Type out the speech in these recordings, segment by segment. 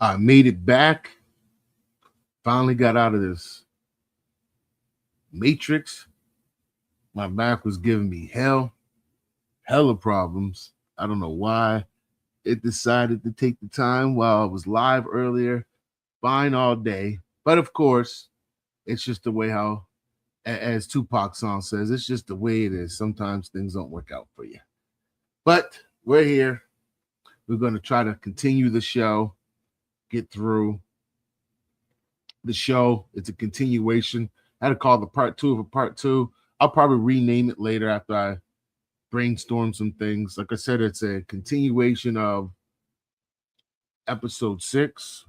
I made it back. Finally got out of this matrix. My back was giving me hella problems. I don't know why. It decided to take the time while I was live earlier. Fine all day. But of course, it's just the way how, as Tupac song says, it's just the way it is. Sometimes things don't work out for you. But we're here. We're going to try to continue the show, get through the show. It's a continuation. I had to call the part two of a part two. I'll probably rename it later after I brainstorm some things. Like I said, it's a continuation of episode 6,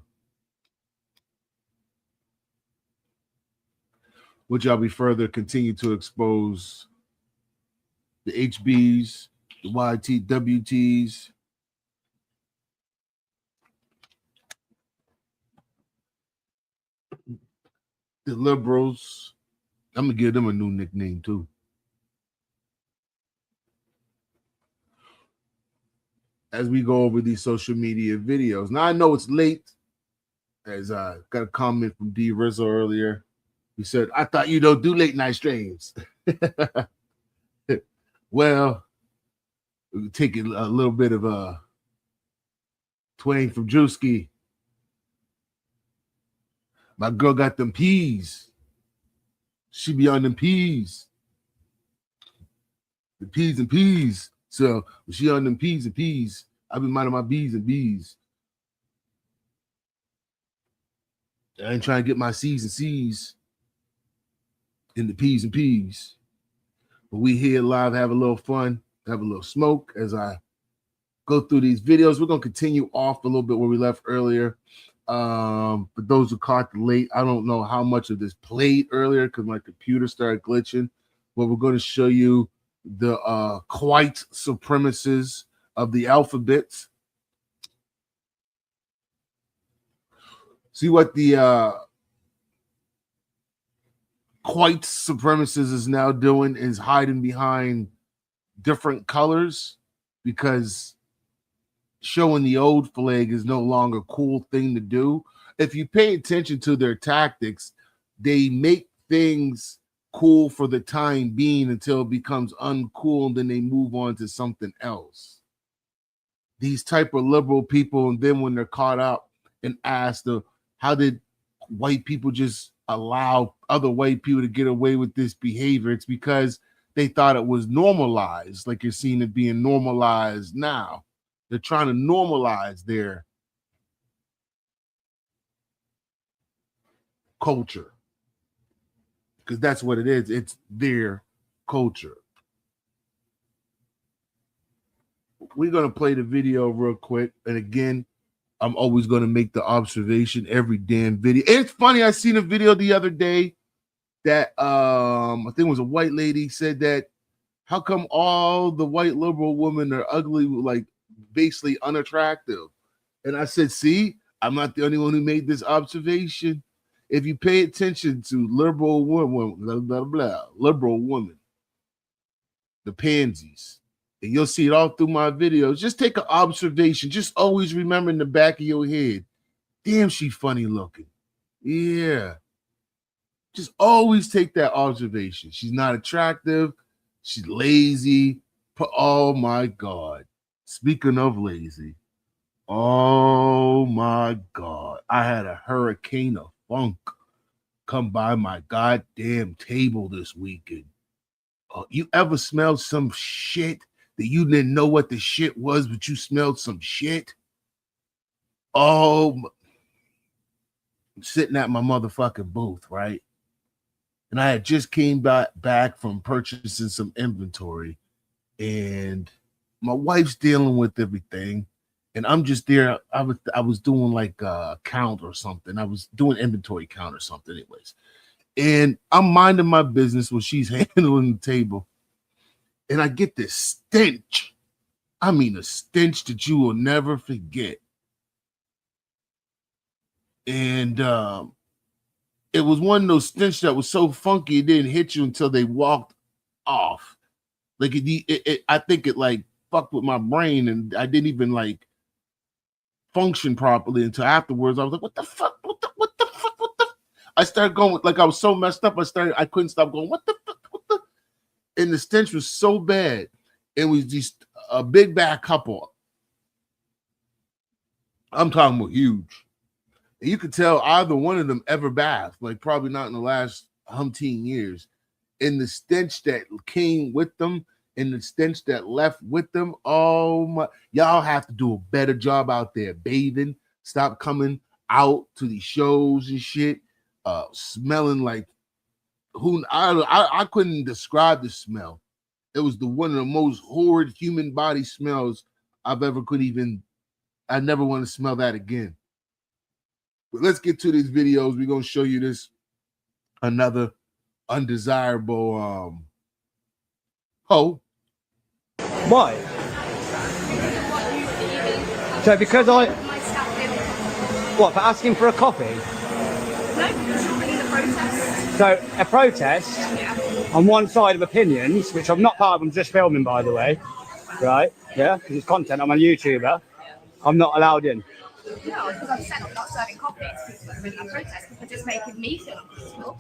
which I'll be further continue to expose the HBs, the YTWTs, the liberals. I'm gonna give them a new nickname too. As we go over these social media videos. Now I know it's late, as I got a comment from D Rizzo earlier. He said, I thought you don't do late night streams. Well, we take a little bit of a twang from Drewski. My girl got them peas. She be on them peas. The P's and P's. So when she on them P's and P's, I be minding my B's and B's. I ain't trying to get my C's and C's in the P's and P's. But we here live, have a little fun, have a little smoke as I go through these videos. We're going to continue off a little bit where we left earlier. For those who caught the late, I don't know how much of this played earlier because my computer started glitching. But we're going to show you the quite supremacists of the alphabets. See what the quite supremacists is now doing is hiding behind different colors because showing the old flag is no longer a cool thing to do. If you pay attention to their tactics, they make things cool for the time being until it becomes uncool, and then they move on to something else. These type of liberal people, and then when they're caught up and asked, how did white people just allow other white people to get away with this behavior? It's because they thought it was normalized, like you're seeing it being normalized now. They're trying to normalize their culture because that's what it is. It's their culture. We're going to play the video real quick. And again, I'm always going to make the observation every damn video. And it's funny. I seen a video the other day that I think it was a white lady said that how come all the white liberal women are ugly, like basically unattractive? And I said, see, I'm not the only one who made this observation. If you pay attention to liberal women, liberal women, the pansies, and you'll see it all through my videos. Just take an observation. Just always remember in the back of your head, damn, she funny looking. Yeah. Just always take that observation. She's not attractive. She's lazy. Oh, my God. Speaking of lazy, oh, my God. I had a hurricane of funk come by my goddamn table this weekend. You ever smelled some shit that you didn't know what the shit was, but you smelled some shit? Oh, I'm sitting at my motherfucking booth, right? And I had just came back from purchasing some inventory, and my wife's dealing with everything, and I'm just there. I was doing like a count or something. I was doing inventory count or something, anyways. And I'm minding my business when she's handling the table, and I get this stench. I mean, a stench that you will never forget. And it was one of those stench that was so funky it didn't hit you until they walked off. Like I think it like fucked with my brain, and I didn't even like function properly until afterwards. I was like, what the fuck? What the fuck? I started going, like, I was so messed up. I couldn't stop going, what the fuck? And the stench was so bad. It was just a big bad couple. I'm talking about huge. And you could tell either one of them ever bathed, like probably not in the last umpteen years. And the stench that came with them and the stench that left with them, oh my, y'all have to do a better job out there bathing. Stop coming out to these shows and shit, smelling like I couldn't describe the smell. It was one of the most horrid human body smells I've ever I never want to smell that again. But let's get to these videos. We're going to show you this, another undesirable hoe. Why? So because what, for asking for a coffee? No, because you're in the protest. So a protest on one side of opinions, which I'm not part of, I'm just filming, by the way, right? Yeah, because it's content, I'm a YouTuber. I'm not allowed in. No, because I've said I'm not serving coffee to people that are in that protest because it's making me feel uncomfortable.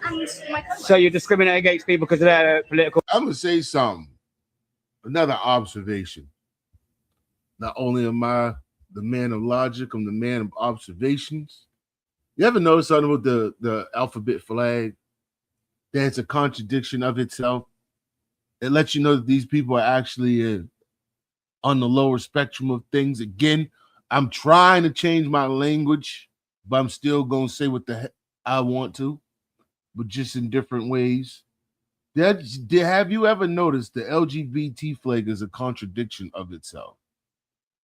And my co-workers. So you discriminate against people because of their political... I'm going to say something. Another observation. Not only am I the man of logic, I'm the man of observations. You ever notice something with the alphabet flag? That's a contradiction of itself. It lets you know that these people are actually on the lower spectrum of things. Again, I'm trying to change my language, but I'm still going to say what the heck I want to, but just in different ways. Have you ever noticed the LGBT flag is a contradiction of itself?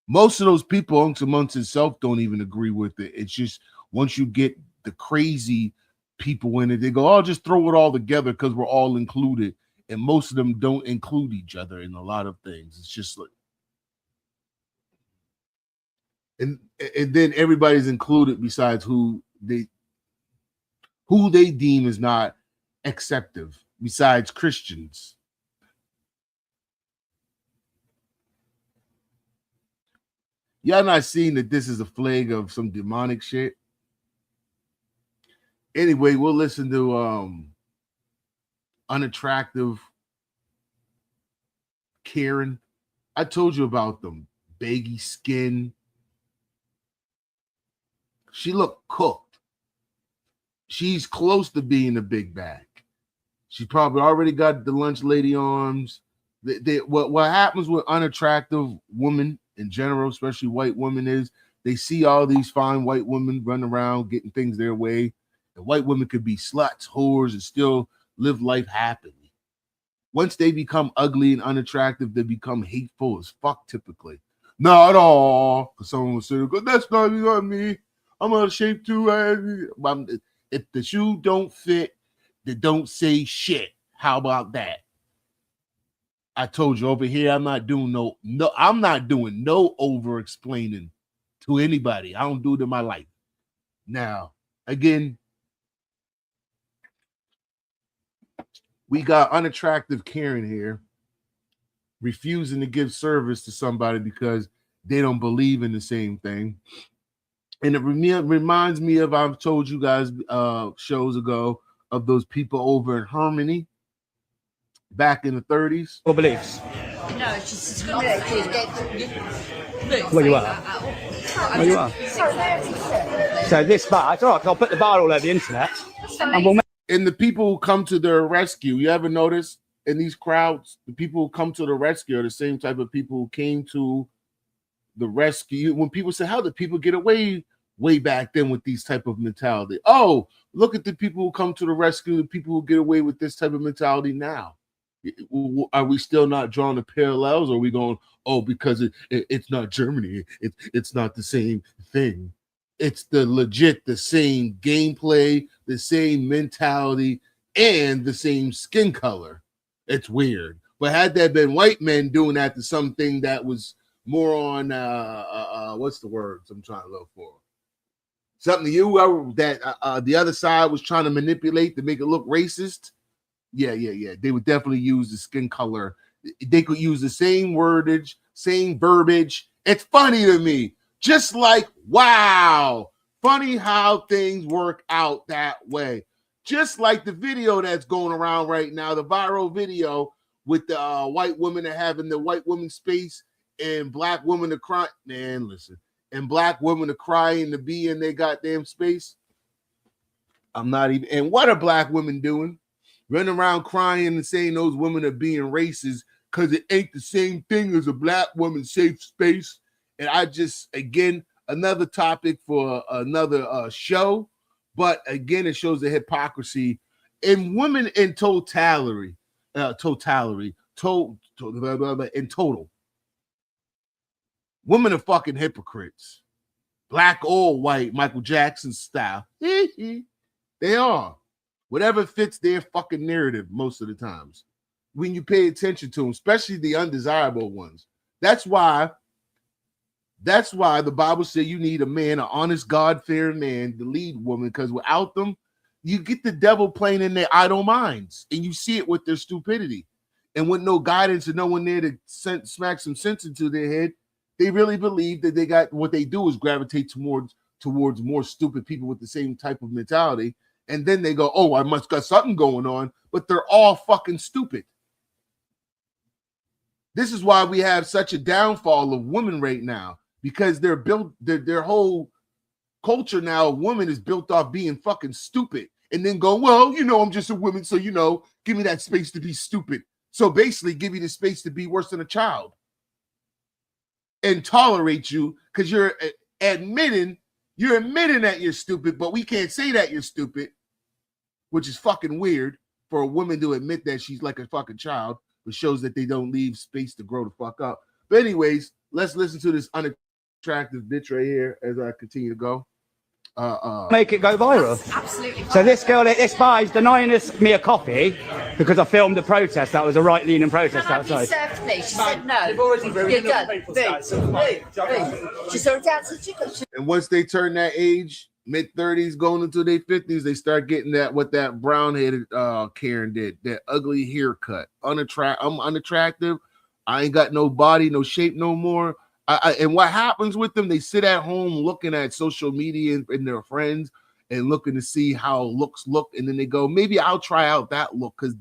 Most of those people amongst themselves don't even agree with it. It's just once you get the crazy people in it, they go, "Oh, just throw it all together because we're all included." And most of them don't include each other in a lot of things. It's just like, and then everybody's included besides who they deem is not acceptive, besides Christians. Y'all not seeing that this is a flag of some demonic shit? Anyway, we'll listen to unattractive Karen. I told you about them. Baggy skin. She looked cooked. She's close to being a big bag. She probably already got the lunch lady arms. What happens with unattractive women in general, especially white women, is they see all these fine white women running around getting things their way. And white women could be sluts, whores, and still live life happily. Once they become ugly and unattractive, they become hateful as fuck typically. Not all. Someone will say, that's not me. I'm out of shape too. If the shoe don't fit, they don't say shit. How about that? I told you over here, I'm not doing no over explaining to anybody. I don't do it in my life. Now, again, we got unattractive Karen here refusing to give service to somebody because they don't believe in the same thing. And it reminds me of, I've told you guys shows ago, of those people over in Harmony back in the 30s. Or beliefs? No, it's just discriminating. Where you are? Where you are? So this bar, it's all right, I'll put the bar all over the internet. And we'll And the people who come to their rescue, you ever notice in these crowds, the people who come to the rescue are the same type of people who came to the rescue. When people say, how did people get away way back then with these type of mentality? Oh, look at the people who come to the rescue, the people who get away with this type of mentality now. Are we still not drawing the parallels? Or are we going, oh, because it's not Germany, it's not the same thing? It's the same gameplay, the same mentality, and the same skin color. It's weird. But had there been white men doing that to something that was more on what's the words I'm trying to look for? Something that the other side was trying to manipulate to make it look racist. Yeah. They would definitely use the skin color. They could use the same wordage, same verbiage. It's funny to me. Just like, wow, funny how things work out that way. Just like the video that's going around right now, the viral video with the white woman that having the white woman space and black woman to cry. Man, listen, and black women to cry and to be in their goddamn space. I'm not even. And what are black women doing? Running around crying and saying those women are being racist because it ain't the same thing as a black woman's safe space. And I just, again, another topic for another show. But again, it shows the hypocrisy in women in totality, in total. Women are fucking hypocrites. Black or white, Michael Jackson style. They are. Whatever fits their fucking narrative most of the times. When you pay attention to them, especially the undesirable ones. That's why the Bible said you need a man, an honest, God-fearing man, the lead woman, because without them, you get the devil playing in their idle minds, and you see it with their stupidity. And with no guidance and no one there to smack some sense into their head, they really believe that they got what they do is gravitate towards more stupid people with the same type of mentality. And then they go, oh, I must got something going on, but they're all fucking stupid. This is why we have such a downfall of women right now, because they're built, their whole culture now of women is built off being fucking stupid and then go, well, I'm just a woman, so give me that space to be stupid. So basically give you the space to be worse than a child and tolerate you because you're admitting that you're stupid, but we can't say that you're stupid, which is fucking weird for a woman to admit that she's like a fucking child, which shows that they don't leave space to grow the fuck up. But anyways, let's listen to this unattractive bitch right here as I continue to go. Make it go viral. Absolutely. So this girl, this bar is denying me a coffee because I filmed the protest. That was a right-leaning protest outside. Served, please. She said no. You're done. She's already answered chicken. And once they turn that age, mid-30s going into their 50s, they start getting that what that brown-headed Karen did, that ugly haircut. I'm unattractive. I ain't got no body, no shape no more. And what happens with them, they sit at home looking at social media and their friends and looking to see how looks look. And then they go, maybe I'll try out that look. Because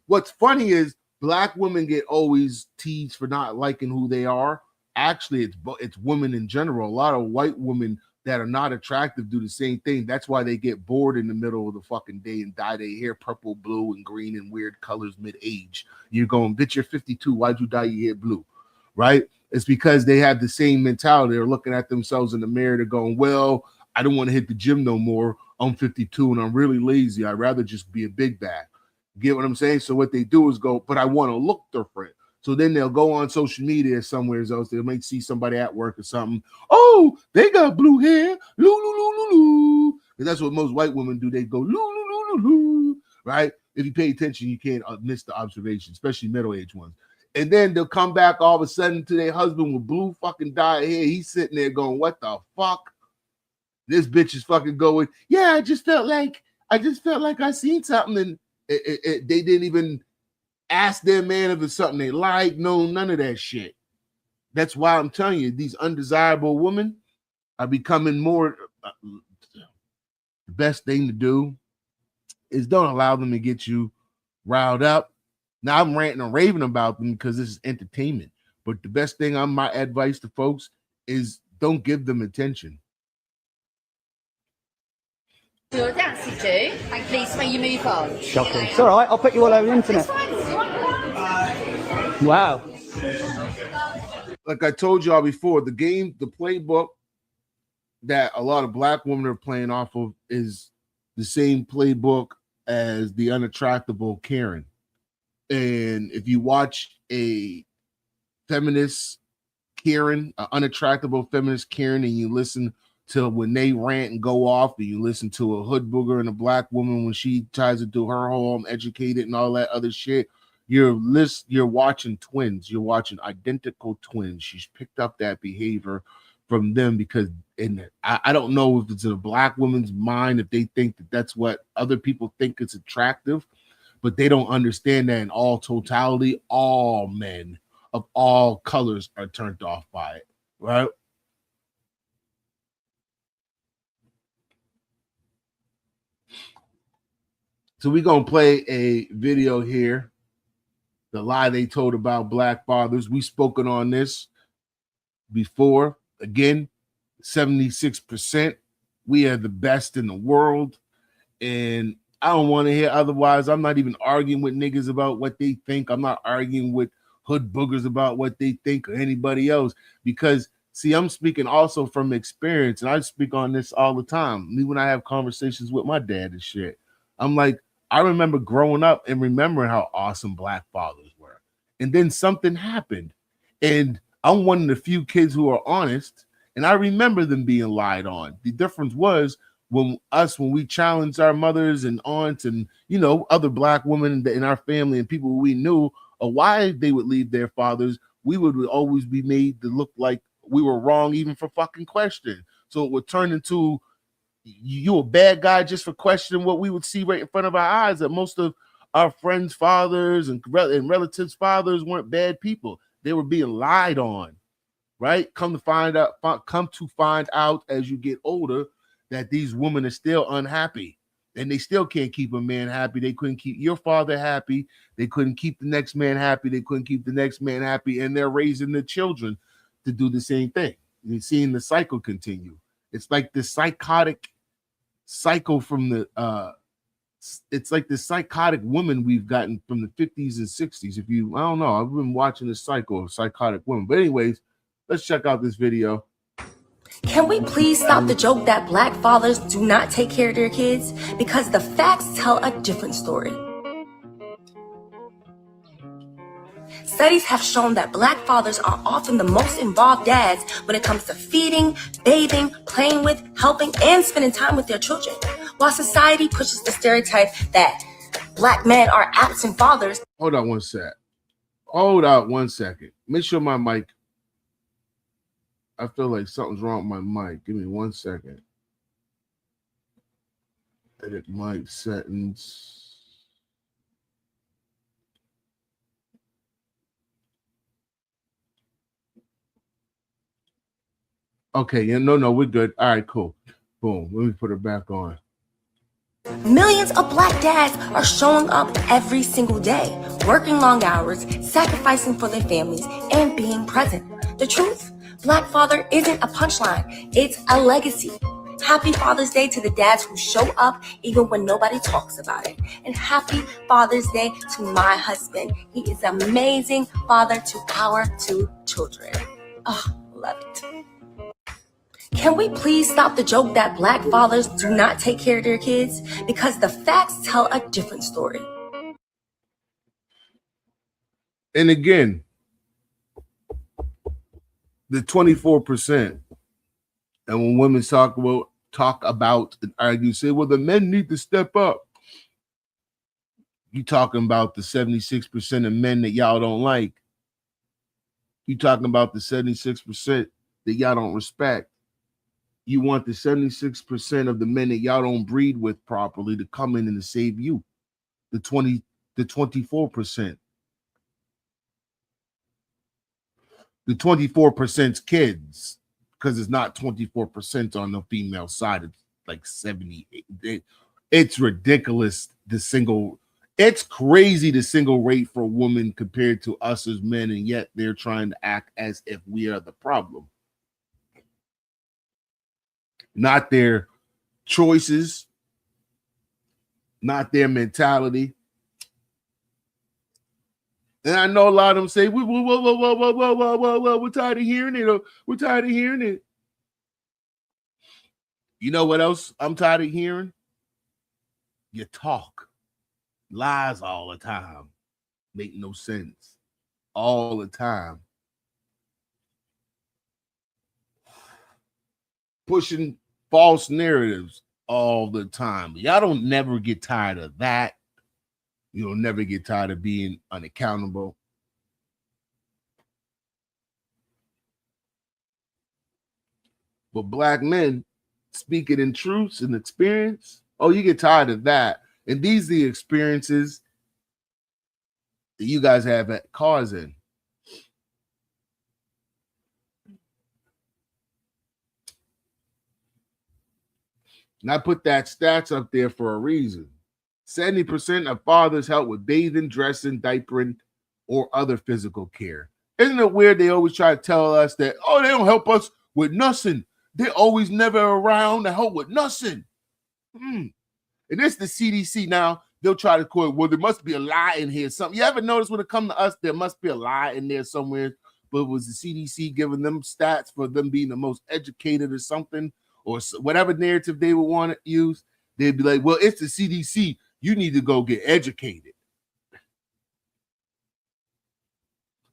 what's funny is black women get always teased for not liking who they are. Actually, it's women in general. A lot of white women that are not attractive do the same thing. That's why they get bored in the middle of the fucking day and dye their hair purple, blue, and green and weird colors mid-age. You're going, bitch, you're 52. Why'd you dye your hair blue? Right? It's because they have the same mentality. They're looking at themselves in the mirror. They're going, well, I don't want to hit the gym no more. I'm 52 and I'm really lazy. I'd rather just be a big bag. Get what I'm saying? So what they do is go, but I want to look different. So then they'll go on social media somewhere else. They might see somebody at work or something. Oh, they got blue hair. Loo, loo, loo, loo, loo. And that's what most white women do. They go, loo, loo, loo, loo, loo. Right? If you pay attention, you can't miss the observation, especially middle-aged ones. And then they'll come back all of a sudden to their husband with blue fucking dyed hair. He's sitting there going, what the fuck? This bitch is fucking going, yeah, I just felt like I seen something. And they didn't even ask their man if it's something they like. No, none of that shit. That's why I'm telling you, these undesirable women are becoming more. The best thing to do is don't allow them to get you riled up. Now I'm ranting and raving about them because this is entertainment. But the best thing on my advice to folks is don't give them attention. You're dancing to, and please may you move on. Shocking. It's all right. I'll put you all over the internet. Wow. Like I told y'all before, the playbook that a lot of black women are playing off of is the same playbook as the unattractable Karen. And if you watch a feminist Karen, an unattractable feminist Karen, and you listen to when they rant and go off, and you listen to a hood booger and a black woman when she tries to do her whole I'm educated and all that other shit, you're watching twins. You're watching identical twins. She's picked up that behavior from them because, and I don't know if it's in a black woman's mind, if they think that that's what other people think is attractive, but they don't understand that in all totality, all men of all colors are turned off by it, right? So we're going to play a video here. The lie they told about black fathers. We spoken on this before. Again, 76%. We are the best in the world. And I don't want to hear otherwise. I'm not even arguing with niggas about what they think. I'm not arguing with hood boogers about what they think or anybody else. Because, see, I'm speaking also from experience. And I speak on this all the time. Me when I have conversations with my dad and shit. I'm like, I remember growing up and remembering how awesome black fathers were. And then something happened. And I'm one of the few kids who are honest. And I remember them being lied on. The difference was when we challenged our mothers and aunts and, you know, other black women in our family and people we knew of why they would leave their fathers, we would always be made to look like we were wrong even for fucking questioning. So it would turn into you a bad guy just for questioning what we would see right in front of our eyes, that most of our friends' fathers and relatives' fathers weren't bad people. They were being lied on, right? Come to find out as you get older that these women are still unhappy and they still can't keep a man happy. They couldn't keep your father happy. They couldn't keep the next man happy. They couldn't keep the next man happy. And they're raising the children to do the same thing. You're seeing the cycle continue. It's like the psychotic cycle from it's like the psychotic woman we've gotten from the 50s and 60s. I don't know, I've been watching the cycle of psychotic women. But anyways, let's check out this video. Can we please stop the joke that black fathers do not take care of their kids? Because the facts tell a different story. Studies have shown that black fathers are often the most involved dads when it comes to feeding, bathing, playing with, helping, and spending time with their children. While society pushes the stereotype that black men are absent fathers. Hold on one second. Make sure my mic. I feel like something's wrong with my mic. Give me 1 second. Edit mic settings. Okay, yeah, no, we're good. All right, cool. Boom. Let me put it back on. Millions of black dads are showing up every single day, working long hours, sacrificing for their families, and being present. The truth, black father isn't a punchline, it's a legacy. Happy Father's Day to the dads who show up even when nobody talks about it. And happy Father's Day to my husband. He is an amazing father to our 2 children. Oh, love it. Can we please stop the joke that black fathers do not take care of their kids? Because the facts tell a different story. And again, the 24%. And when women talk about and argue, say, well, the men need to step up. You talking about the 76% of men that y'all don't like. You talking about the 76% that y'all don't respect. You want the 76% of the men that y'all don't breed with properly to come in and to save you. The 24%. The 24%'s kids, because it's not 24% on the female side. It's like 78. It's ridiculous. It's crazy the single rate for a woman compared to us as men, and yet they're trying to act as if we are the problem. Not their choices, not their mentality. And I know a lot of them say, whoa, we're tired of hearing it. We're tired of hearing it. You know what else I'm tired of hearing? You talk. Lies all the time. Make no sense. All the time. Pushing false narratives all the time. Y'all don't never get tired of that. You'll never get tired of being unaccountable. But black men speaking in truths and experience, oh, you get tired of that. And these are the experiences that you guys have at cars in. And I put that stats up there for a reason. 70% of fathers help with bathing, dressing, diapering, or other physical care. Isn't it weird they always try to tell us that, oh, they don't help us with nothing. They're always never around to help with nothing. And it's the CDC now. They'll try to quote, well, there must be a lie in here. Something. You ever notice when it comes to us, there must be a lie in there somewhere, but it was the CDC giving them stats for them being the most educated or something, or whatever narrative they would want to use. They'd be like, well, it's the CDC. You need to go get educated.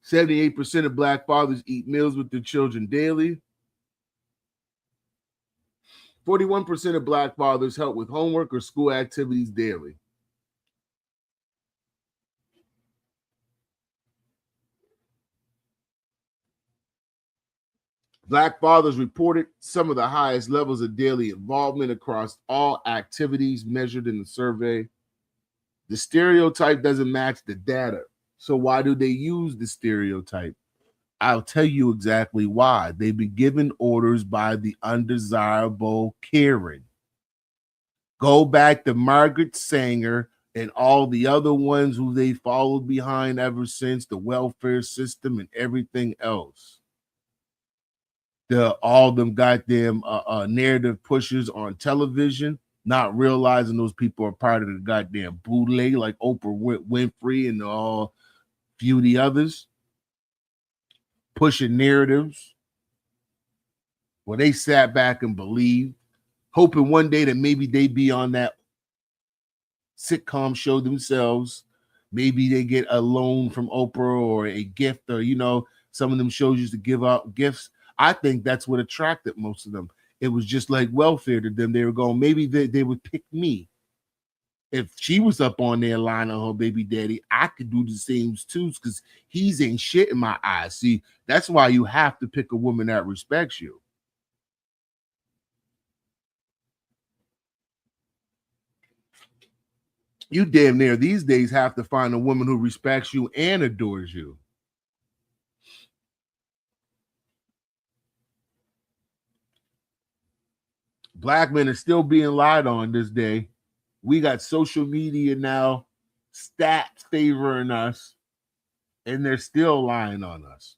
78% of Black fathers eat meals with their children daily. 41% of Black fathers help with homework or school activities daily. Black fathers reported some of the highest levels of daily involvement across all activities measured in the survey. The stereotype doesn't match the data. So why do they use the stereotype? I'll tell you exactly why. They've been given orders by the undesirable Karen. Go back to Margaret Sanger and all the other ones who they followed behind ever since, the welfare system and everything else. All them goddamn narrative pushers on television, not realizing those people are part of the goddamn bootleg, like Oprah Winfrey and all few of the others, pushing narratives where they sat back and believed, hoping one day that maybe they'd be on that sitcom show themselves. Maybe they get a loan from Oprah or a gift, or, you know, some of them shows used to give out gifts. I think that's what attracted most of them. It was just like welfare to them. They were going, maybe they would pick me. If she was up on their line on her baby daddy, I could do the same too, because he's ain't shit in my eyes. See, that's why you have to pick a woman that respects you. You damn near these days have to find a woman who respects you and adores you. Black men are still being lied on this day. We got social media now, stats favoring us, and they're still lying on us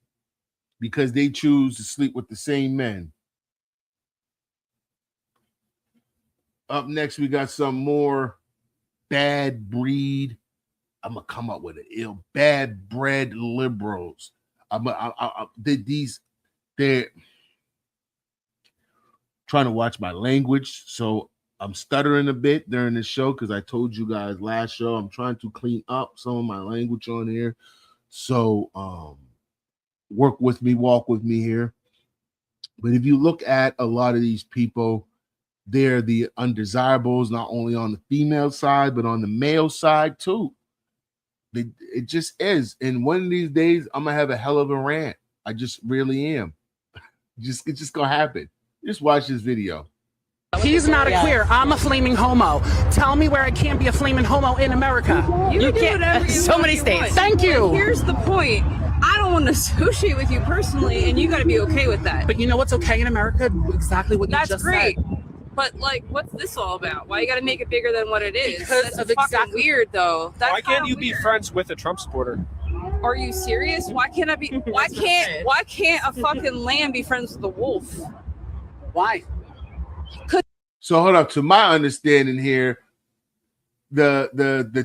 because they choose to sleep with the same men. Up next, we got some more bad breed. I'm gonna come up with it. Ill bad bred liberals. They're trying to watch my language, so I'm stuttering a bit during this show because I told you guys last show I'm trying to clean up some of my language on here. So work with me, walk with me here. But if you look at a lot of these people, they're the undesirables, not only on the female side, but on the male side too. It just is. And one of these days, I'm gonna have a hell of a rant. I just really am. It's just gonna happen. Just watch this video. He's not a queer. I'm a flaming homo. Tell me where I can't be a flaming homo in America. You can't. So many states. Thank you. Here's the point. I don't want to associate with you personally, and you got to be okay with that. But you know what's okay in America? Exactly what you just said. That's great. But like, what's this all about? Why you got to make it bigger than what it is? Because That's of fucking exactly weird, though. That's why can't you weird. be friends with a Trump supporter? Are you serious? Why can't I be? Why can't a fucking lamb be friends with a wolf? Why? So hold up. To my understanding here, the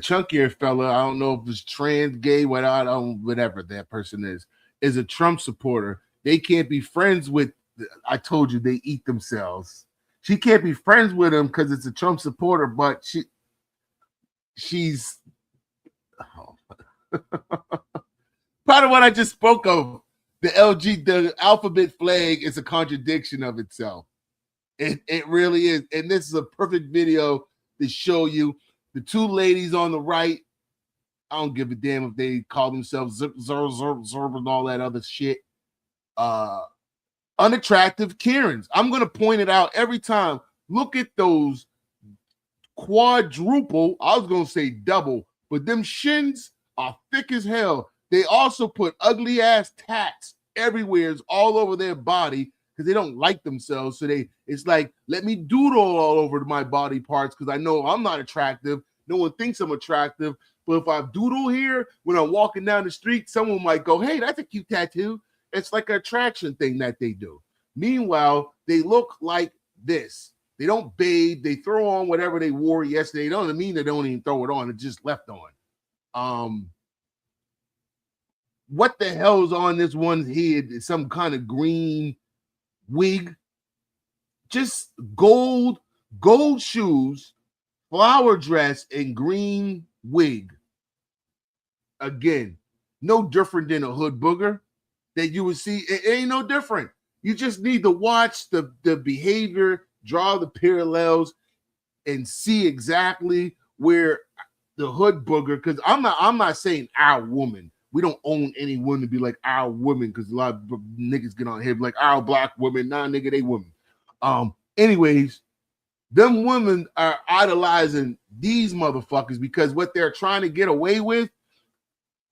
chunkier fella, I don't know if it's trans, gay, whatever that person is a Trump supporter. They can't be friends with. I told you they eat themselves. She can't be friends with him because it's a Trump supporter, but she's part of what I just spoke of. The alphabet flag is a contradiction of itself. It really is. And this is a perfect video to show you the two ladies on the right. I don't give a damn if they call themselves zip, zerb, and all that other shit. Unattractive Karens. I'm going to point it out every time. Look at those quadruple, I was going to say double, but them shins are thick as hell. They also put ugly ass tats everywhere, all over their body because they don't like themselves. So it's like, let me doodle all over my body parts because I know I'm not attractive. No one thinks I'm attractive. But if I doodle here when I'm walking down the street, someone might go, hey, that's a cute tattoo. It's like an attraction thing that they do. Meanwhile, they look like this. They don't bathe. They throw on whatever they wore yesterday. It doesn't mean they don't even throw it on. It just left on. What the hell is on this one's head? Some kind of green wig. Just gold shoes, flower dress, and green wig. Again, no different than a hood booger that you would see. It ain't no different. You just need to watch the behavior, draw the parallels, and see exactly where the hood booger, because I'm not saying our woman. We don't own any woman to be like our woman, because a lot of niggas get on here like our black women. Nah, nigga, they women. Anyways, them women are idolizing these motherfuckers because what they're trying to get away with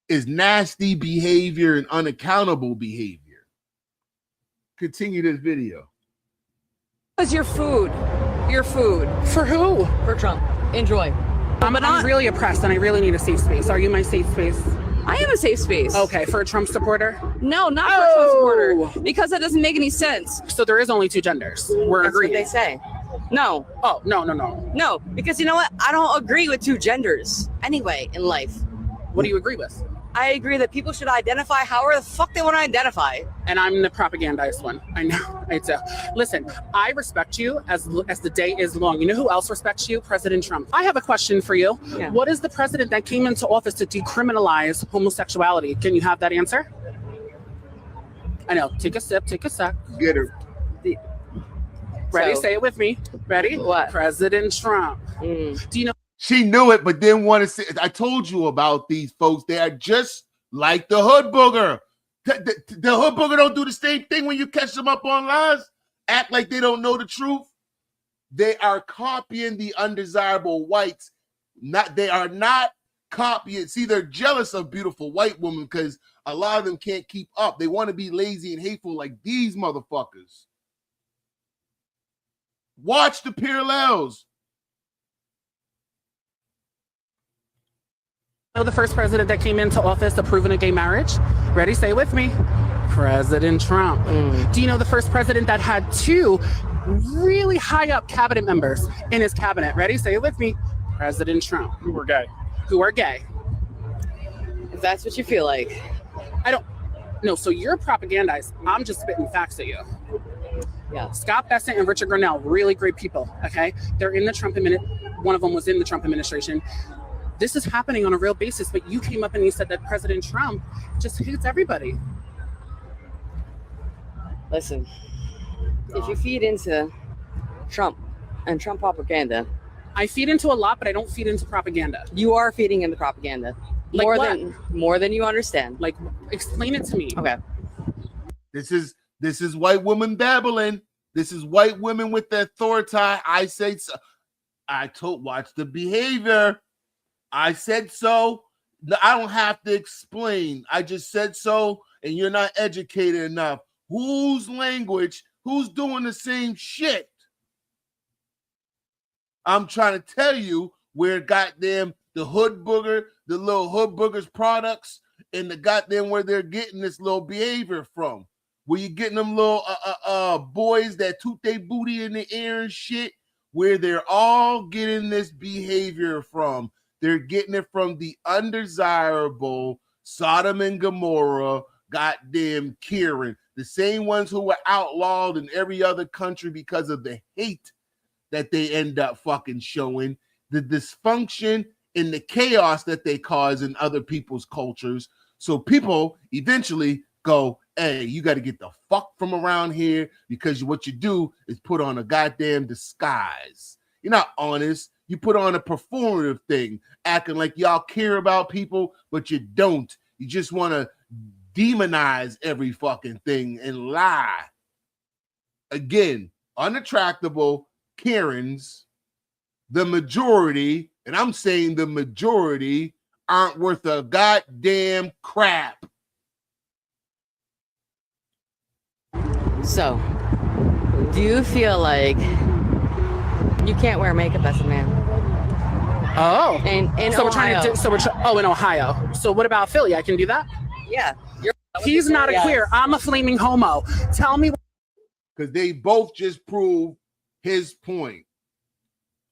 is nasty behavior and unaccountable behavior. Continue this video. What's your food? Your food. For who? For Trump. Enjoy. I'm really oppressed and I really need a safe space. Are you my safe space? I am a safe space. Okay, for a Trump supporter? No, not for a Trump supporter. Because that doesn't make any sense. So there is only two genders. We're That's agreed. what they say. No. Oh, no. No, because you know what? I don't agree with two genders anyway in life. What do you agree with? I agree that people should identify however the fuck they want to identify. And I'm the propagandized one. I know. I do. Listen, I respect you as the day is long. You know who else respects you? President Trump. I have a question for you. Yeah. What is the president that came into office to decriminalize homosexuality? Can you have that answer? I know. Take a sip. Take a sec. Get her. Ready? So- Say it with me. Ready? What? President Trump. Mm. Do you know? She knew it, but didn't want to say. I told you about these folks. They are just like the hood booger. The hood booger don't do the same thing when you catch them up on lies. Act like they don't know the truth. They are copying the undesirable whites. They are not copying. See, they're jealous of beautiful white women because a lot of them can't keep up. They want to be lazy and hateful like these motherfuckers. Watch the parallels. The first president that came into office approving of gay marriage? Ready? Say it with me. President Trump. Do you know the first president that had two really high up cabinet members in his cabinet? Ready? Say it with me. President Trump. Who are gay? Who are gay? If that's what you feel like. I don't know. So you're propagandized. I'm just spitting facts at you. Yeah. Scott Bessent and Richard Grenell, really great people. Okay. They're in the Trump administration. One of them was in the Trump administration. This is happening on a real basis, but you came up and you said that President Trump just hates everybody. Listen, if you feed into Trump and Trump propaganda, I feed into a lot, but I don't feed into propaganda. you are feeding into propaganda. Like what? More than you understand. Like, explain it to me. Okay. This is white women babbling. This is white women with the authority. I say so. Watch the behavior. I said so. I don't have to explain. I just said so, and you're not educated enough. Whose language? Who's doing the same shit? I'm trying to tell you where goddamn the hood booger, the little hood boogers products, and the goddamn where they're getting this little behavior from. Where you getting them little boys that toot their booty in the air and shit, where they're all getting this behavior from. They're getting it from the undesirable Sodom and Gomorrah, goddamn Kieran, the same ones who were outlawed in every other country because of the hate that they end up fucking showing, the dysfunction and the chaos that they cause in other people's cultures. So people eventually go, hey, you got to get the fuck from around here because what you do is put on a goddamn disguise. You're not honest. You put on a performative thing, acting like y'all care about people, but you don't. You just want to demonize every fucking thing and lie. Again, unattractable Karens, the majority, and I'm saying the majority, aren't worth a goddamn crap. So, do you feel like you can't wear makeup as a man? Oh. In So we're Ohio. trying to do, in Ohio. So what about Philly? I can do that? Yeah. He's not a queer. I'm a flaming homo. Tell me. Because they both just proved his point.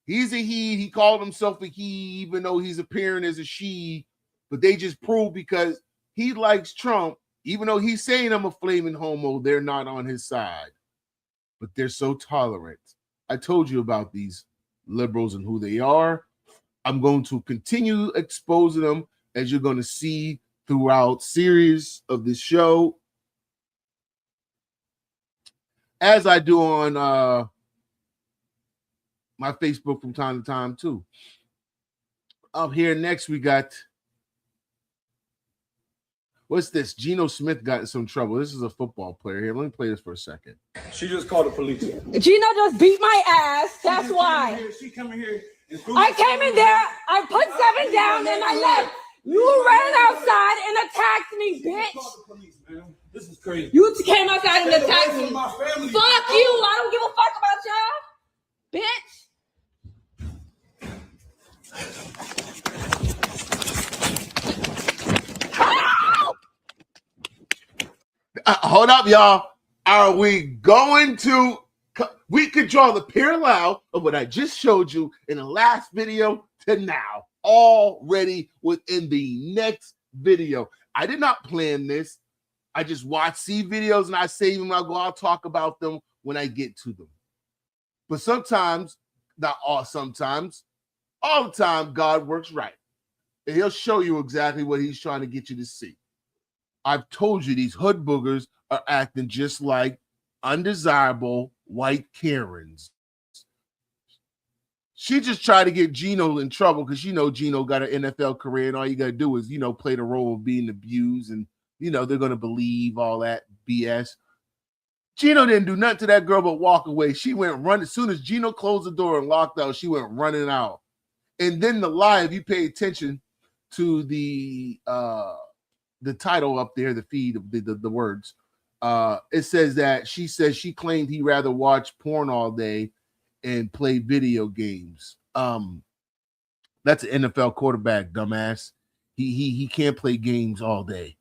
He's a he called himself a he, even though he's appearing as a she, but they just proved because he likes Trump, even though he's saying I'm a flaming homo, they're not on his side. But they're so tolerant. I told you about these liberals and who they are. I'm going to continue exposing them, as you're going to see throughout series of this show, as I do on my Facebook from time to time too. Up here next, we got, what's this? Geno Smith got in some trouble. This is a football player here. Let me play this for a second. She just called the police. Gino just beat my ass. That's why. She coming here. I came in there. I put 7 down and I left. You ran outside and attacked me, bitch. This is crazy. You came outside and attacked me. My family. Fuck you. I don't give a fuck about y'all, bitch. Hold up, y'all. Are we going to? We could draw the parallel of what I just showed you in the last video to now, already within the next video. I did not plan this. I just see videos and I save them. I'll talk about them when I get to them. But sometimes, not all, sometimes, all the time, God works right. And he'll show you exactly what he's trying to get you to see. I've told you these hood boogers are acting just like undesirable white Karens. She just tried to get Geno in trouble because Geno got an NFL career and all you got to do is, play the role of being abused and, they're going to believe all that BS. Geno didn't do nothing to that girl but walk away. She went running. As soon as Geno closed the door and locked out, she went running out. And then the lie, if you pay attention to the title up there, the feed of the words, it says that she says she claimed he'd rather watch porn all day and play video games. That's an NFL quarterback, dumbass. He can't play games all day.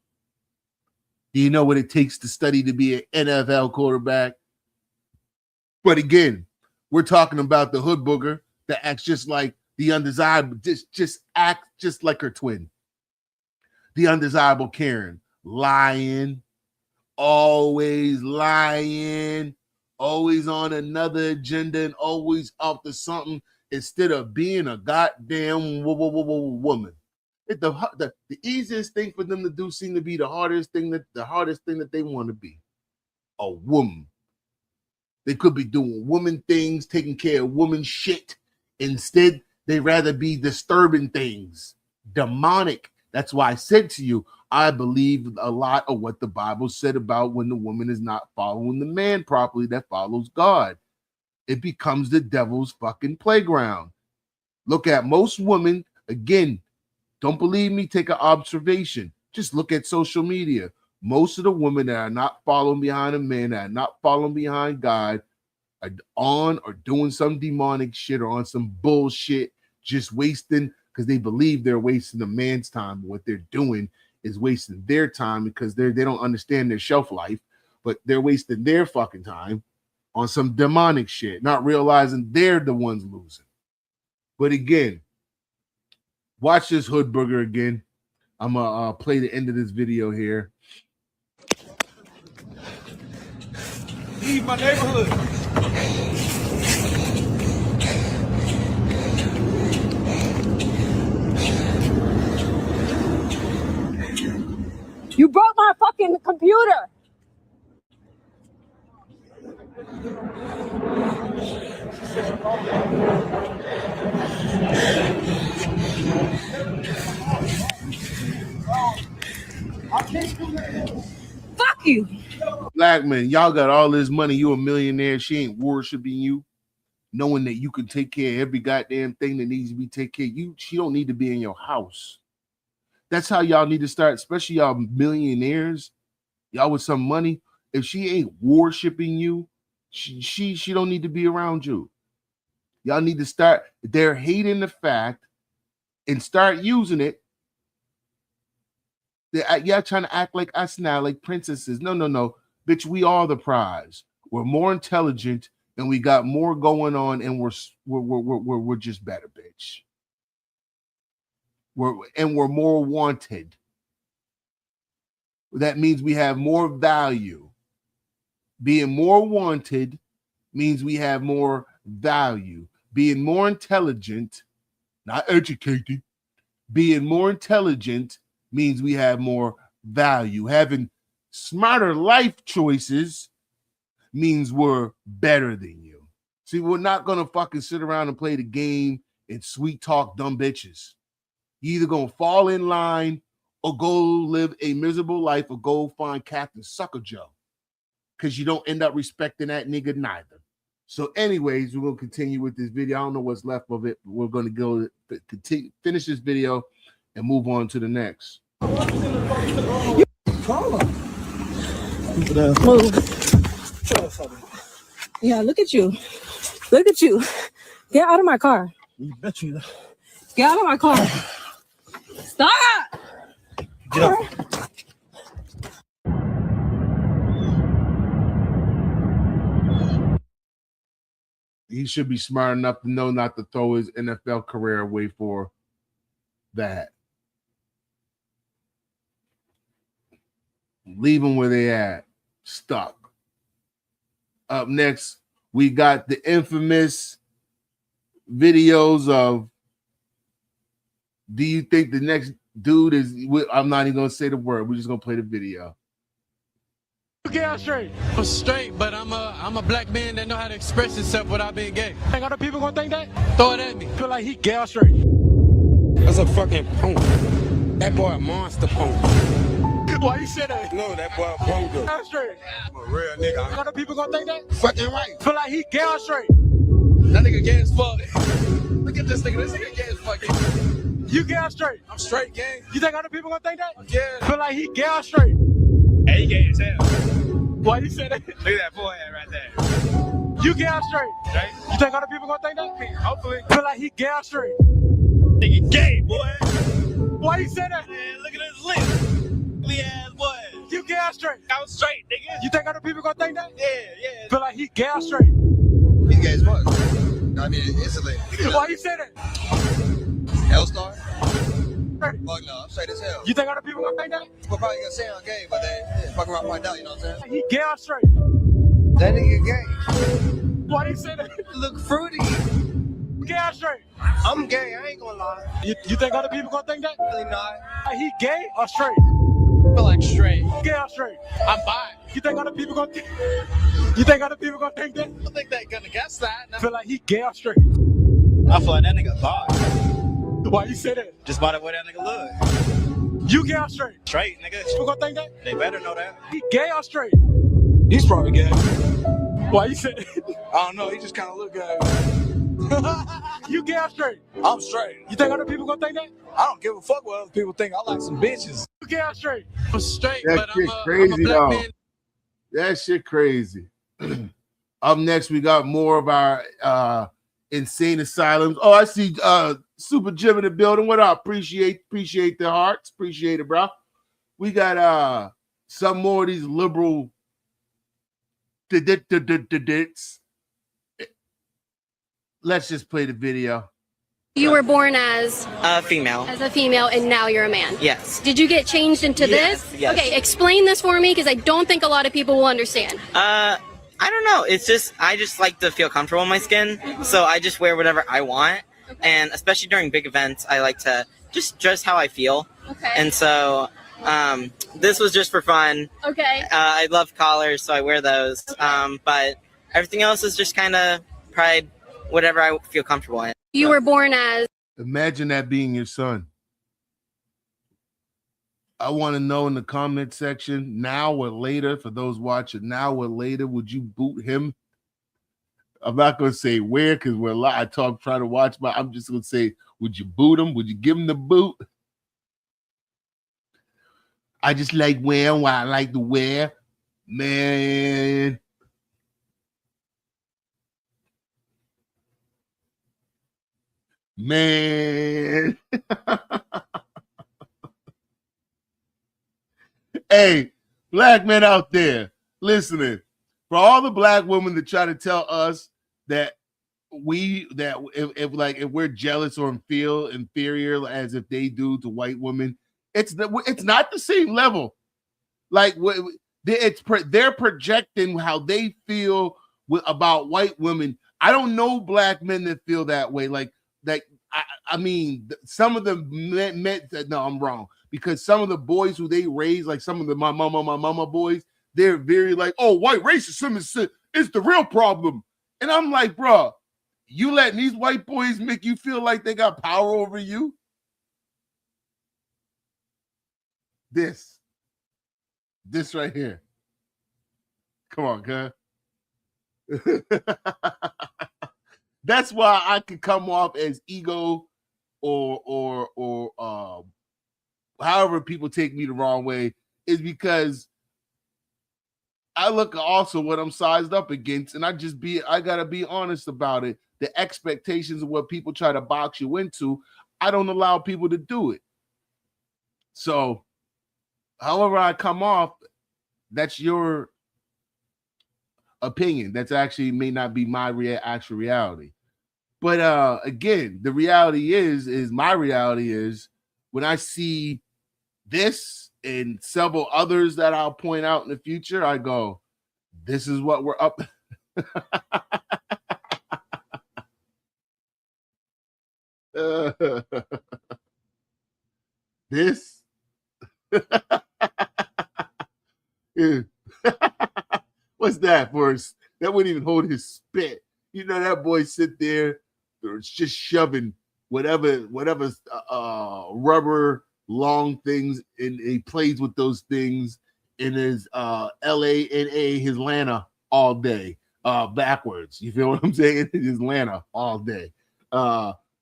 Do you know what it takes to study to be an NFL quarterback? But again, we're talking about the hood booger that acts just like the undesirable, just act just like her twin. The undesirable Karen, lying, always on another agenda and always up to something instead of being a goddamn woman. The easiest thing for them to do seem to be the hardest thing that they want to be. A woman. They could be doing woman things, taking care of woman shit. Instead, they rather be disturbing things. Demonic. That's why I said to you, I believe a lot of what the Bible said about when the woman is not following the man properly that follows God. It becomes the devil's fucking playground. Look at most women, again, don't believe me, take an observation. Just look at social media. Most of the women that are not following behind a man, that are not following behind God, are on or doing some demonic shit or on some bullshit, just wasting because they believe they're wasting a man's time. What they're doing is wasting their time because they don't understand their shelf life, but they're wasting their fucking time on some demonic shit, not realizing they're the ones losing. But again, watch this hood booger again. I'm going to play the end of this video here. Leave my neighborhood. You broke my fucking computer. Fuck you. Black man, y'all got all this money. You a millionaire. She ain't worshiping you, knowing that you can take care of every goddamn thing that needs to be taken care of. She don't need to be in your house. That's how y'all need to start, especially y'all millionaires, y'all with some money. If she ain't worshiping you, she don't need to be around you. Y'all need to start. They're hating the fact and start using it, y'all trying to act like us now, like princesses. No. Bitch, we are the prize. We're more intelligent and we got more going on, and we're just better, bitch. We're more wanted. That means we have more value. Being more wanted means we have more value. Being more intelligent, not educated, being more intelligent means we have more value. Having smarter life choices means we're better than you. See, we're not going to fucking sit around and play the game and sweet talk dumb bitches. You either going to fall in line or go live a miserable life or go find Captain Sucker Joe, because you don't end up respecting that nigga neither. So anyways, we're going to continue with this video. I don't know what's left of it, but we're going to go continue, finish this video and move on to the next. Yeah, look at you. Look at you. Get out of my car. You bet you. Get out of my car. Stop. Get up. He should be smart enough to know not to throw his NFL career away for that. Leave them where they at. Stuck. Up next, we got the infamous videos of, do you think the next dude is, I'm not even going to say the word. We're just going to play the video. Get straight. I'm straight, but I'm a black man that know how to express himself without being gay. Think other people gonna think that? Throw it at me. Feel like he gay straight. That's a fucking punk. That boy a monster punk. Why you say that? No, that boy a punk. Gay straight. I'm a real nigga. Think other people gonna think that? Fucking right. Feel like he gay straight. That nigga gay as fuck. Look at this nigga. This nigga gay as fuck. You gay straight. I'm straight, gang. You think other people gonna think that? Yeah. Feel like he gay straight. Hey, he gay as hell. Why you say that? Look at that forehead right there. You gay straight. Right? You think other people gonna think that? Hopefully. Feel like he gay straight. Nigga gay, boy. Why you say that? Man, look at his lips. Ugly ass boy. You gay straight. I'm straight, nigga. You think other people gonna think that? Yeah. Feel like he gay straight. He's gay as fuck. I mean, instantly. Why you say that? Hellstar? Fuck no, I'm straight as hell. You think other people gonna think that? People probably gonna say I'm gay, but they fuck around find out, you know what I'm saying? He gay straight. That nigga gay. Why do you say that? Look fruity. Gay straight. I'm gay, I ain't gonna lie. You think other people gonna think that? Really not. He gay or straight? I feel like straight. Gay or straight? I'm bi. You think other people gonna think? You think other people gonna think that? I think they gonna guess that. I feel like he gay or straight. I feel like that nigga bi. Why you say that? Just by the way that nigga look. You gay or straight? Straight, nigga. People gonna think that? They better know that. He gay or straight? He's probably gay. Why you say that? I don't know, he just kind of look gay. You gay or straight? I'm straight. You think other people gonna think that? I don't give a fuck what other people think. I like some bitches. You gay or straight? I'm straight, That but shit I'm a crazy, black though. man. That shit crazy. Up next, we got more of our insane asylums. Oh, I see Super Jim in the building. What up? Appreciate the hearts. Appreciate it, bro. We got some more of these liberal dits. Let's just play the video. You were born as a female, and now you're a man. Yes. Did you get changed into this? Yes. Okay, explain this for me because I don't think a lot of people will understand. I don't know. It's just I just like to feel comfortable in my skin, so I just wear whatever I want, and especially during big events, I like to just dress how I feel. Okay. And so this was just for fun. Okay. I love collars, so I wear those. Okay. But everything else is just kind of pride, whatever I feel comfortable in. You were born as. Imagine that being your son. I want to know in the comment section, now or later, for those watching, now or later, would you boot him? I'm not going to say where because we're live. Trying to watch, but I'm just going to say, would you boot him? Would you give him the boot? I just like wearing what I like to wear. Man. Man. Hey, black men out there listening, for all the black women that try to tell us that if we're jealous or feel inferior as if they do to white women, it's not the same level. Like they're projecting how they feel about white women. I don't know black men that feel that way. I mean, some of them meant that. No, I'm wrong, because some of the boys who they raise, like some of my mama boys, they're very like, oh, white racism is the real problem. And I'm like, bro, you letting these white boys make you feel like they got power over you? This right here. Come on, guy. That's why I could come off as ego or however people take me the wrong way, is because I look also what I'm sized up against, and I gotta be honest about it. The expectations of what people try to box you into, I don't allow people to do it. So however I come off, that's your opinion. That's actually may not be my actual reality. But again, the reality is my reality is when I see this and several others that I'll point out in the future, I go, this is what we're up. This. What's that for? That wouldn't even hold his spit. You know, that boy sit there, just shoving whatever rubber long things, and he plays with those things in his LANA, his Lana all day, backwards. You feel what I'm saying? His Lana all day.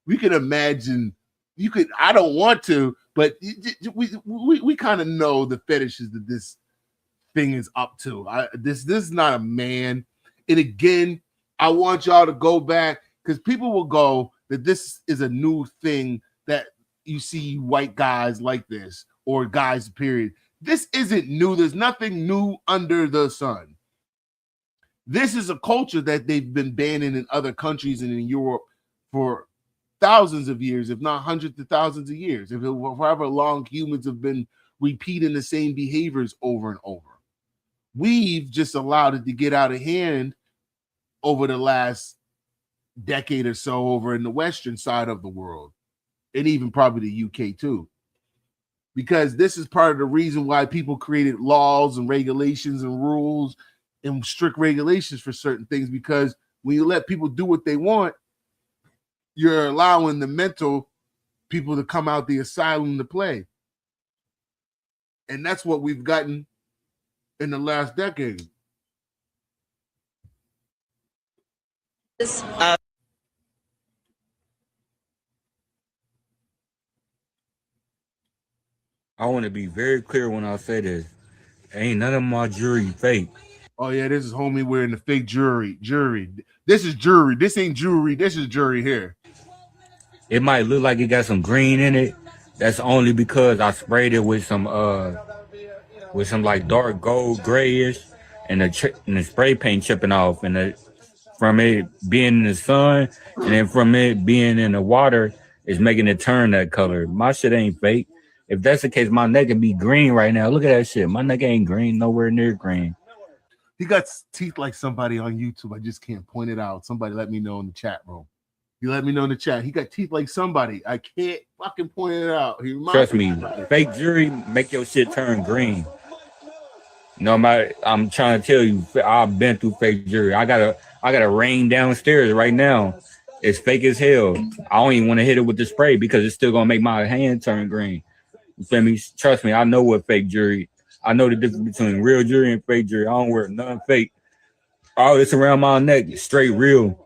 We can imagine. You could. I don't want to, but we kind of know the fetishes that this thing is up to. This is not a man. And again, I want y'all to go back, because people will go that this is a new thing that you see white guys like this, or guys, period. This isn't new. There's nothing new under the sun. This is a culture that they've been banning in other countries and in Europe for thousands of years, if not hundreds of thousands of years, however long humans have been repeating the same behaviors over and over. We've just allowed it to get out of hand over the last decade or so over in the Western side of the world, and even probably the UK too, because this is part of the reason why people created laws and regulations and rules and strict regulations for certain things, because when you let people do what they want, you're allowing the mental people to come out the asylum to play. And that's what we've gotten in the last decade. I want to be very clear when I say this. Ain't none of my jewelry fake. Oh yeah, this is homie wearing the fake jewelry. This is jewelry. This ain't jewelry. This is jewelry here. It might look like it got some green in it. That's only because I sprayed it with some like dark gold grayish, and the spray paint chipping off, and from it being in the sun, and then from it being in the water, it's making it turn that color. My shit ain't fake. If that's the case, my neck would be green right now. Look at that shit. My neck ain't green, nowhere near green. He got teeth like somebody on YouTube. I just can't point it out. Somebody let me know in the chat room. You let me know in the chat. He got teeth like somebody. I can't fucking point it out. Trust me, fake jewelry make your shit turn green. No matter, I'm trying to tell you, I've been through fake jewelry. I got a rain downstairs right now. It's fake as hell. I don't even want to hit it with the spray because it's still gonna make my hand turn green. You feel me? Trust me, I know what fake jewelry. I know the difference between real jewelry and fake jewelry. I don't wear none fake. All this around my neck is straight real.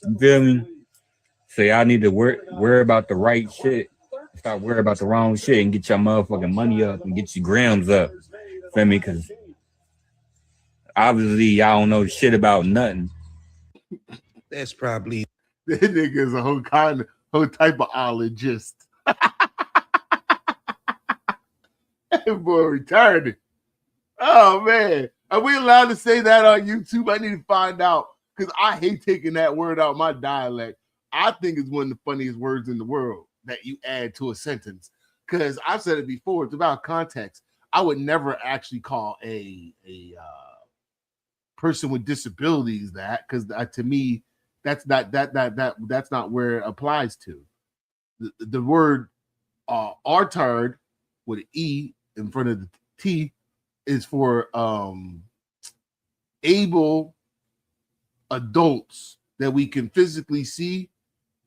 You feel me? So I need to worry about the right shit. Stop worrying about the wrong shit and get your motherfucking money up and get your grams up. Feel me? Because obviously y'all don't know shit about nothing. That's probably That nigga is a whole type of ologist. That boy retarded. Oh man. Are we allowed to say that on YouTube? I need to find out because I hate taking that word out my dialect. I think it's one of the funniest words in the world that you add to a sentence. Because I've said it before, it's about context. I would never actually call a person with disabilities that, because to me, that's not where it applies to. The word artard with an E in front of the T is for able adults that we can physically see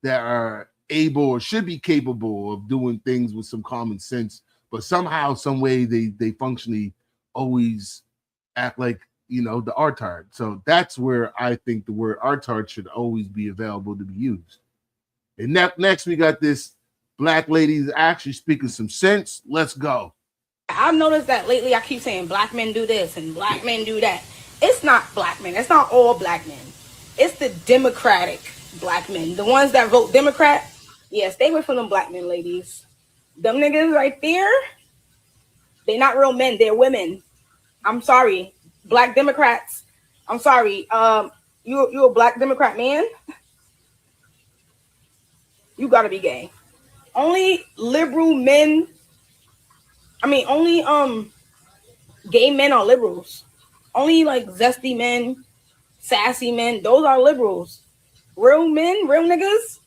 that are able or should be capable of doing things with some common sense, but somehow, some way they functionally always act like, you know, the artard. So that's where I think the word artard should always be available to be used. And next we got this black lady actually speaking some sense. Let's go. I've noticed that lately I keep saying black men do this and black men do that. It's not black men. It's not all black men. It's the Democratic black men. The ones that vote Democrat. Yeah, stay away from them black men, ladies. Them niggas right there, they not real men. They're women. I'm sorry. Black Democrats. I'm sorry. You a black Democrat man? You gotta be gay. Only liberal men. I mean, only gay men are liberals. Only like zesty men, sassy men, those are liberals. Real men, real niggas,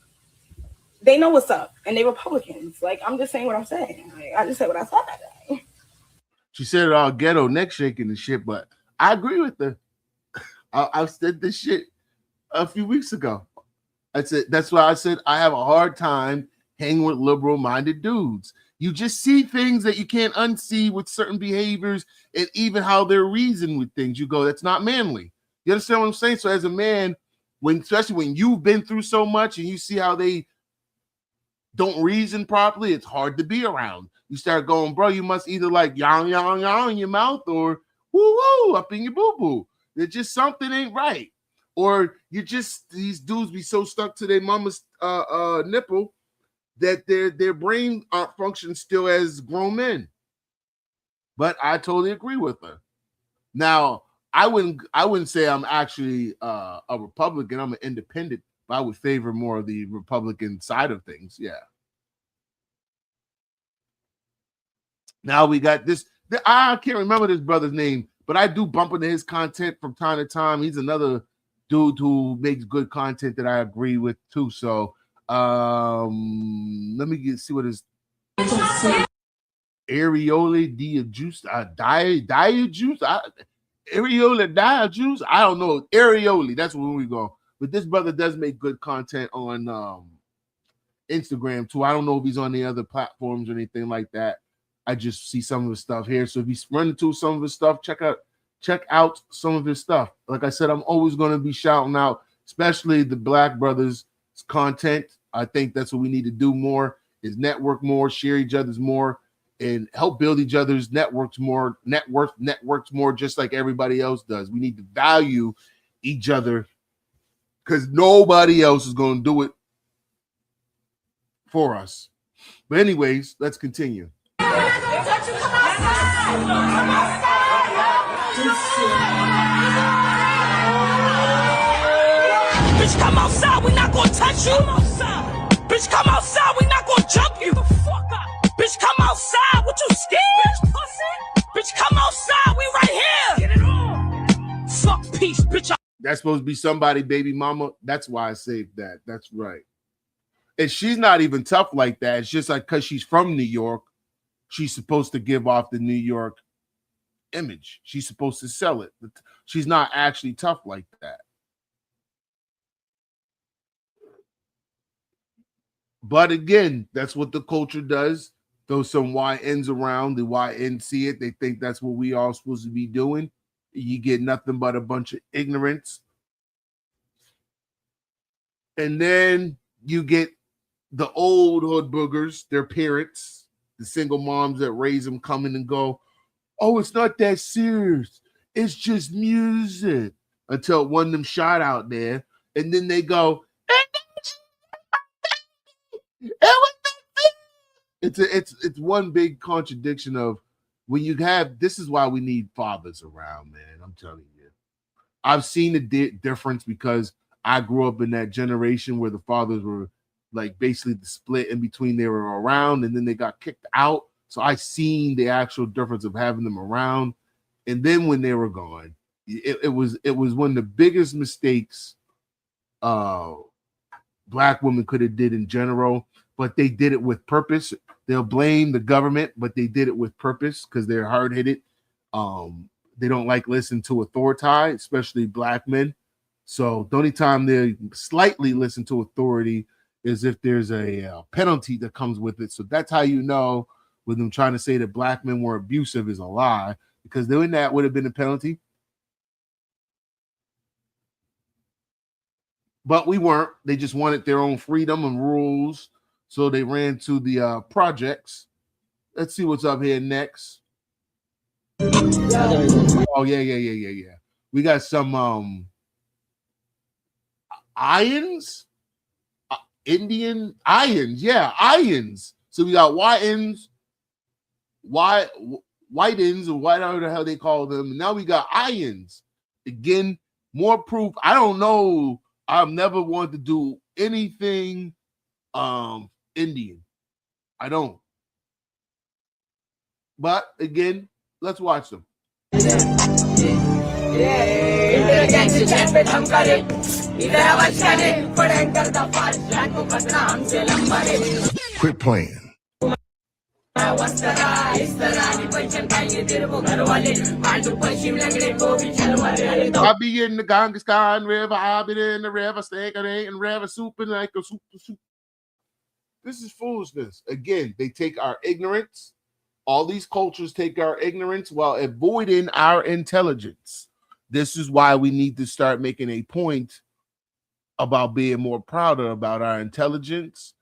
they know what's up, and they Republicans. Like, I'm just saying what I'm saying. Like, I just said what I said. She said it all ghetto, neck shaking and shit, but I agree with her. I've said this shit a few weeks ago. I said that's why I said I have a hard time hanging with liberal-minded dudes. You just see things that you can't unsee with certain behaviors and even how they're reasoning with things. You go, that's not manly. You understand what I'm saying? So as a man, especially when you've been through so much and you see how they don't reason properly, it's hard to be around. You start going, bro, you must either like yang, yang, yang in your mouth or woo, woo up in your boo-boo. There's just something ain't right. Or you just, these dudes be so stuck to their mama's nipple that their brain functions still as grown men. But I totally agree with her. Now, I wouldn't say I'm actually a Republican. I'm an independent, but I would favor more of the Republican side of things. Yeah. Now we got this. I can't remember this brother's name, but I do bump into his content from time to time. He's another dude who makes good content that I agree with too. So let me see what his Areola dia juice, dia juice, Areola dia juice. I don't know. Areoli, that's where we go. But this brother does make good content on Instagram too. I don't know if he's on the other platforms or anything like that. I just see some of his stuff here. So if he's running to some of his stuff, check out some of his stuff. Like I said, I'm always going to be shouting out, especially the Black brothers' content. I think that's what we need to do more, is network more, share each other's more, and help build each other's networks more, networks more, just like everybody else does. We need to value each other because nobody else is going to do it for us. But anyways, let's continue. Bitch, come outside, we not gonna touch you. Bitch, come outside, we not gonna jump you. Bitch, come outside, what you scared? Bitch, come outside, we right here. Get it on. Fuck peace, bitch. That's supposed to be somebody, baby mama. That's why I saved that. That's right. And she's not even tough like that. It's just like because she's from New York, she's supposed to give off the New York image. She's supposed to sell it. She's not actually tough like that. But again, that's what the culture does. Throw some YNs around, the YN see it. They think that's what we all supposed to be doing. You get nothing but a bunch of ignorance. And then you get the old hood boogers, their parents, the single moms that raise them, coming and go, oh, it's not that serious. It's just music. Until one of them shot out there. And then they go, ain't that It's one big contradiction of when you have. This is why we need fathers around, man. I'm telling you, I've seen the difference because I grew up in that generation where the fathers were like basically the split in between. They were around and then they got kicked out. So I seen the actual difference of having them around, and then when they were gone, it was one of the biggest mistakes Black women could have did in general, but they did it with purpose. They'll blame the government, but they did it with purpose because they're hard-headed. They don't like listening to authority, especially Black men. So the only time they slightly listen to authority is if there's a penalty that comes with it. So that's how you know with them trying to say that Black men were abusive is a lie, because doing that would have been a penalty. But we weren't. They just wanted their own freedom and rules. So they ran to the projects. Let's see what's up here next. Oh, yeah. We got some irons. Indian irons. Yeah, irons. So we got white-ins, white-ins, or whatever the hell they call them. And now we got irons. Again, more proof. I don't know. I've never wanted to do anything Indian. I don't. But again, let's watch them. Quit playing. I be in the Ganges River, I be in the river, steak and river soup and like a soup. This is foolishness. Again, they take our ignorance. All these cultures take our ignorance while avoiding our intelligence. This is why we need to start making a point about being more prouder about our intelligence,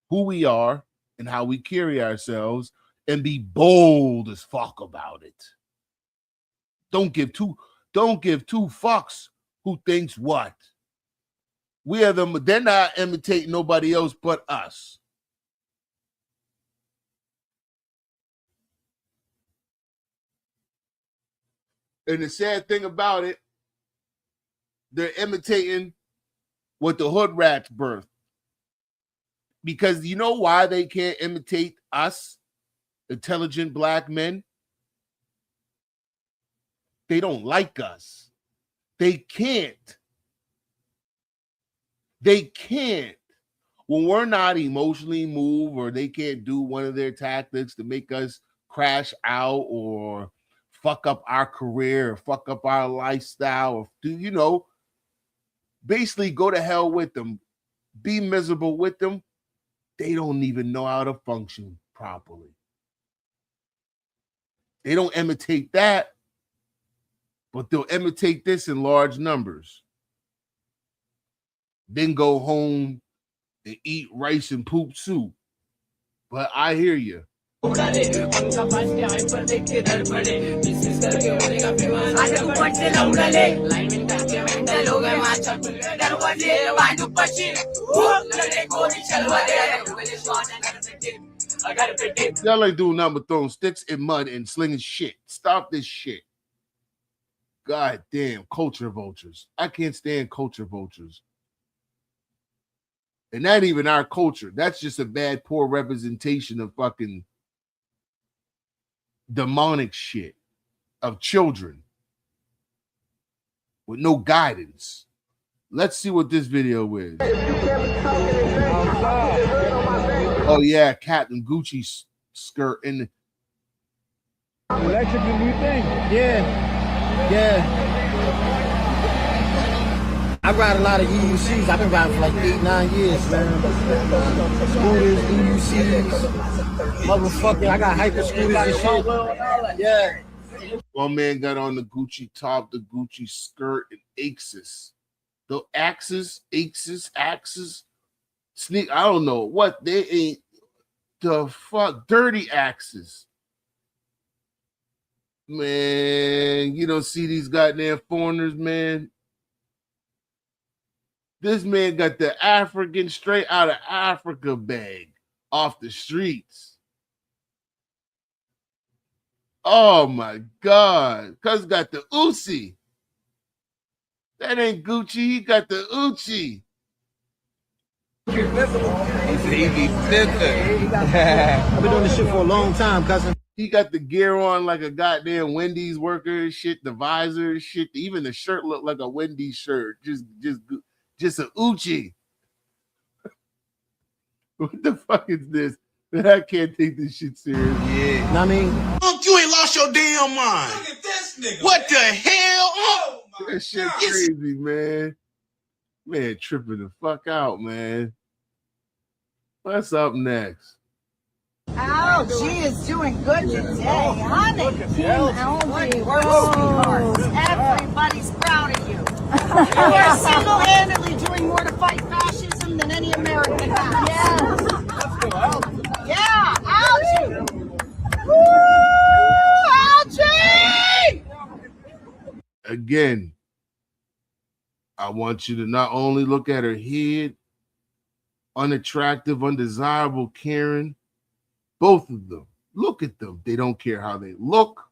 who we are, and how we carry ourselves, and be bold as fuck about it. Don't give two fucks who thinks what. We are them. They're not imitating nobody else but us. And the sad thing about it, they're imitating what the hood rats birthed. Because you know why they can't imitate us, intelligent Black men? They don't like us. They can't. They can't. When we're not emotionally moved, or they can't do one of their tactics to make us crash out or fuck up our career or fuck up our lifestyle, or do, basically go to hell with them, be miserable with them, they don't even know how to function properly. They don't imitate that, but they'll imitate this in large numbers. Then go home and eat rice and poop soup. But I hear you. Y'all ain't doing nothing but throwing sticks in mud and slinging shit. Stop this shit. God damn, culture vultures. I can't stand culture vultures. And not even our culture. That's just a bad, poor representation of fucking demonic shit of children with no guidance. Let's see what this video is. Oh yeah, Captain Gucci skirt in the electric the new thing. Yeah. I ride a lot of EUCs. I've been riding for like 8-9 years, man. Scooters, EUCs, motherfucking. I got hyper scooters and shit. Yeah. One man got on the Gucci top, the Gucci skirt, and Axis. The Axis, sneak. I don't know what they ain't. The fuck, dirty Axis. Man, you don't see these goddamn foreigners, man. This man got the African straight out of Africa bag off the streets. Oh my God. Cuz got the Uzi. That ain't Gucci. He got the Uchi. I've been doing this shit for a long time, cousin. He got the gear on like a goddamn Wendy's worker and shit, the visor and shit. Even the shirt looked like a Wendy's shirt. Just a Uchi. What the fuck is this? Man, I can't take this shit serious. Yeah. I mean, You ain't lost your damn mind. Look at this nigga. What the hell? Oh, that shit crazy, man. Man, tripping the fuck out, man. What's up next? Oh, she is doing good today, honey. We're sweethearts. Everybody's proud of you. You are single-handedly doing more to fight fascism than any American has. Yes. Yeah, Algie. Woo, Algie! Again, I want you to not only look at her head, unattractive, undesirable Karen, both of them. Look at them. They don't care how they look.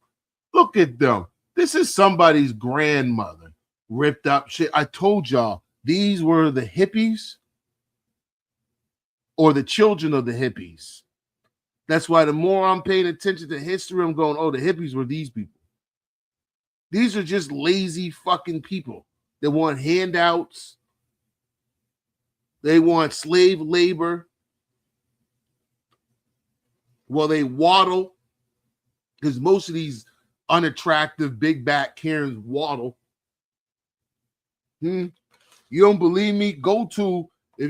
Look at them. This is somebody's grandmother. Ripped up shit. I told y'all, these were the hippies or the children of the hippies. That's why the more I'm paying attention to history, I'm going, oh, the hippies were these people. These are just lazy fucking people that want handouts. They want slave labor. Well, they waddle because most of these unattractive big back Karens waddle. You don't believe me? If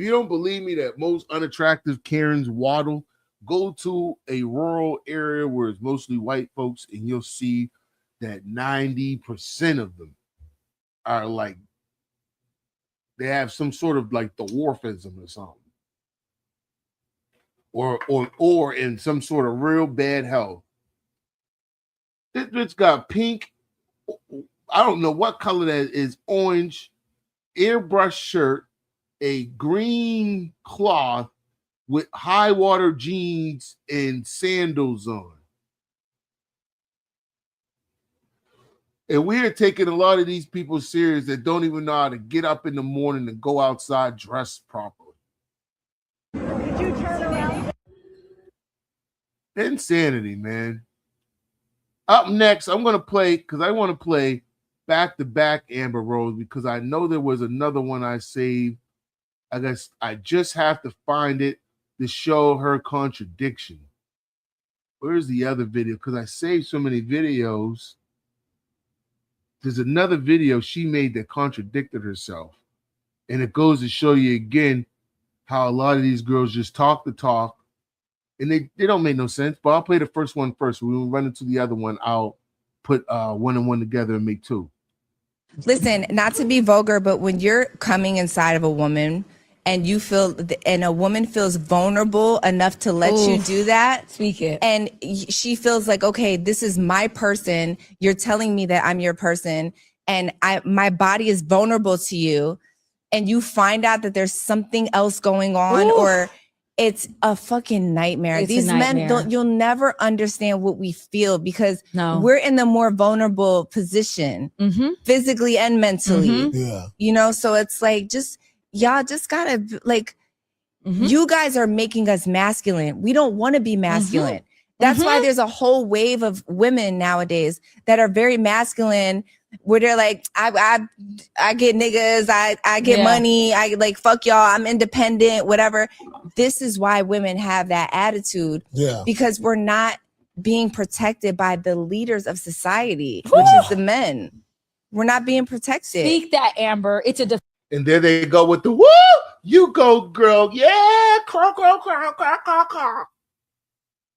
you don't believe me that most unattractive Karens waddle, go to a rural area where it's mostly white folks and you'll see that 90% of them are like, they have some sort of like dwarfism or something. Or in some sort of real bad health. This bitch got pink, I don't know what color that is, orange, airbrush shirt, a green cloth with high water jeans and sandals on. And we are taking a lot of these people serious that don't even know how to get up in the morning and go outside dressed properly. Did you turn around? Insanity, man. Up next, I'm going to play, because I want to play back-to-back Amber Rose, because I know there was another one I saved. I guess I just have to find it to show her contradiction. Where's the other video? Because I saved so many videos. There's another video she made that contradicted herself. And it goes to show you again how a lot of these girls just talk the talk and they don't make no sense. But I'll play the first one first. When we run into the other one, I'll put one and one together and make two. Listen, not to be vulgar, but when you're coming inside of a woman and you feel, and a woman feels vulnerable enough to let you do that, speak it, and she feels like, okay, this is my person. You're telling me that I'm your person, and my body is vulnerable to you, and you find out that there's something else going on, or it's a fucking nightmare. It's These a nightmare. men you'll never understand what we feel because we're in the more vulnerable position, physically and mentally. Yeah. You know, so it's like, y'all just gotta, like, you guys are making us masculine. We don't want to be masculine. That's why there's a whole wave of women nowadays that are very masculine, where they're like, I get niggas, I get money, I like, fuck y'all, I'm independent, whatever. This is why women have that attitude. Yeah. Because we're not being protected by the leaders of society, which is the men. We're not being protected. Speak that, Amber. It's a And there they go with the woo! You go, girl. Yeah, crow, crow, crow, crow, crow, crow.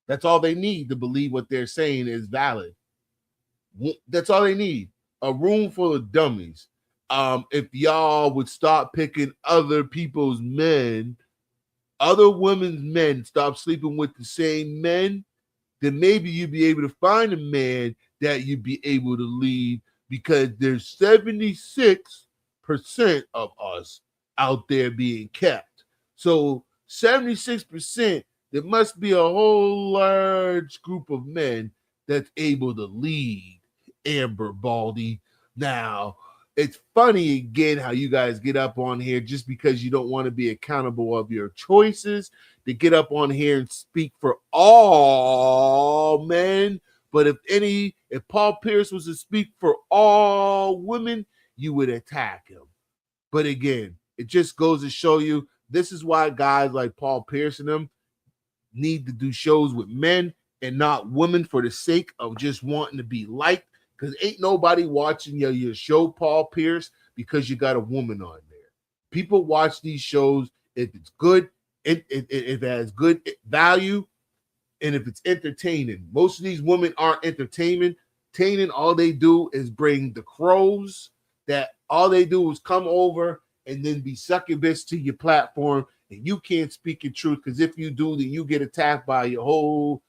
That's all they need to believe what they're saying is valid. That's all they need. A room full of dummies. If y'all would stop picking other people's men, other women's men, stop sleeping with the same men, then maybe you'd be able to find a man that you'd be able to lead, because there's 76% of us out there being kept. So 76%, there must be a whole large group of men that's able to lead Amber Baldy. Now, it's funny again how you guys get up on here just because you don't want to be accountable of your choices, to get up on here and speak for all men. But if Paul Pierce was to speak for all women, you would attack him. But again, it just goes to show you, this is why guys like Paul Pierce and them need to do shows with men and not women for the sake of just wanting to be liked. Because ain't nobody watching your show, Paul Pierce, because you got a woman on there. People watch these shows if it's good, if it has good value, and if it's entertaining. Most of these women aren't entertaining. All they do is bring the crows that all they do is come over and then be succubus to your platform, and you can't speak your truth, because if you do, then you get attacked by your whole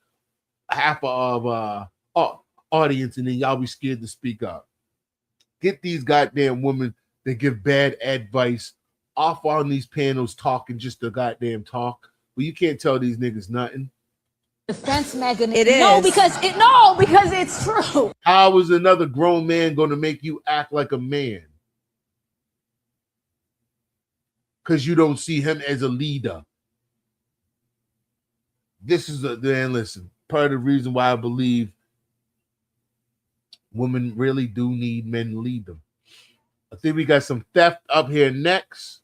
half of audience, and then y'all be scared to speak up. Get these goddamn women that give bad advice off on these panels talking just the goddamn talk. Well, you can't tell these niggas nothing. Defense mechanism. It is. No, because it's true. How is another grown man going to make you act like a man? Because you don't see him as a leader. This is listen, part of the reason why I believe women really do need men to lead them. I think we got some theft up here next.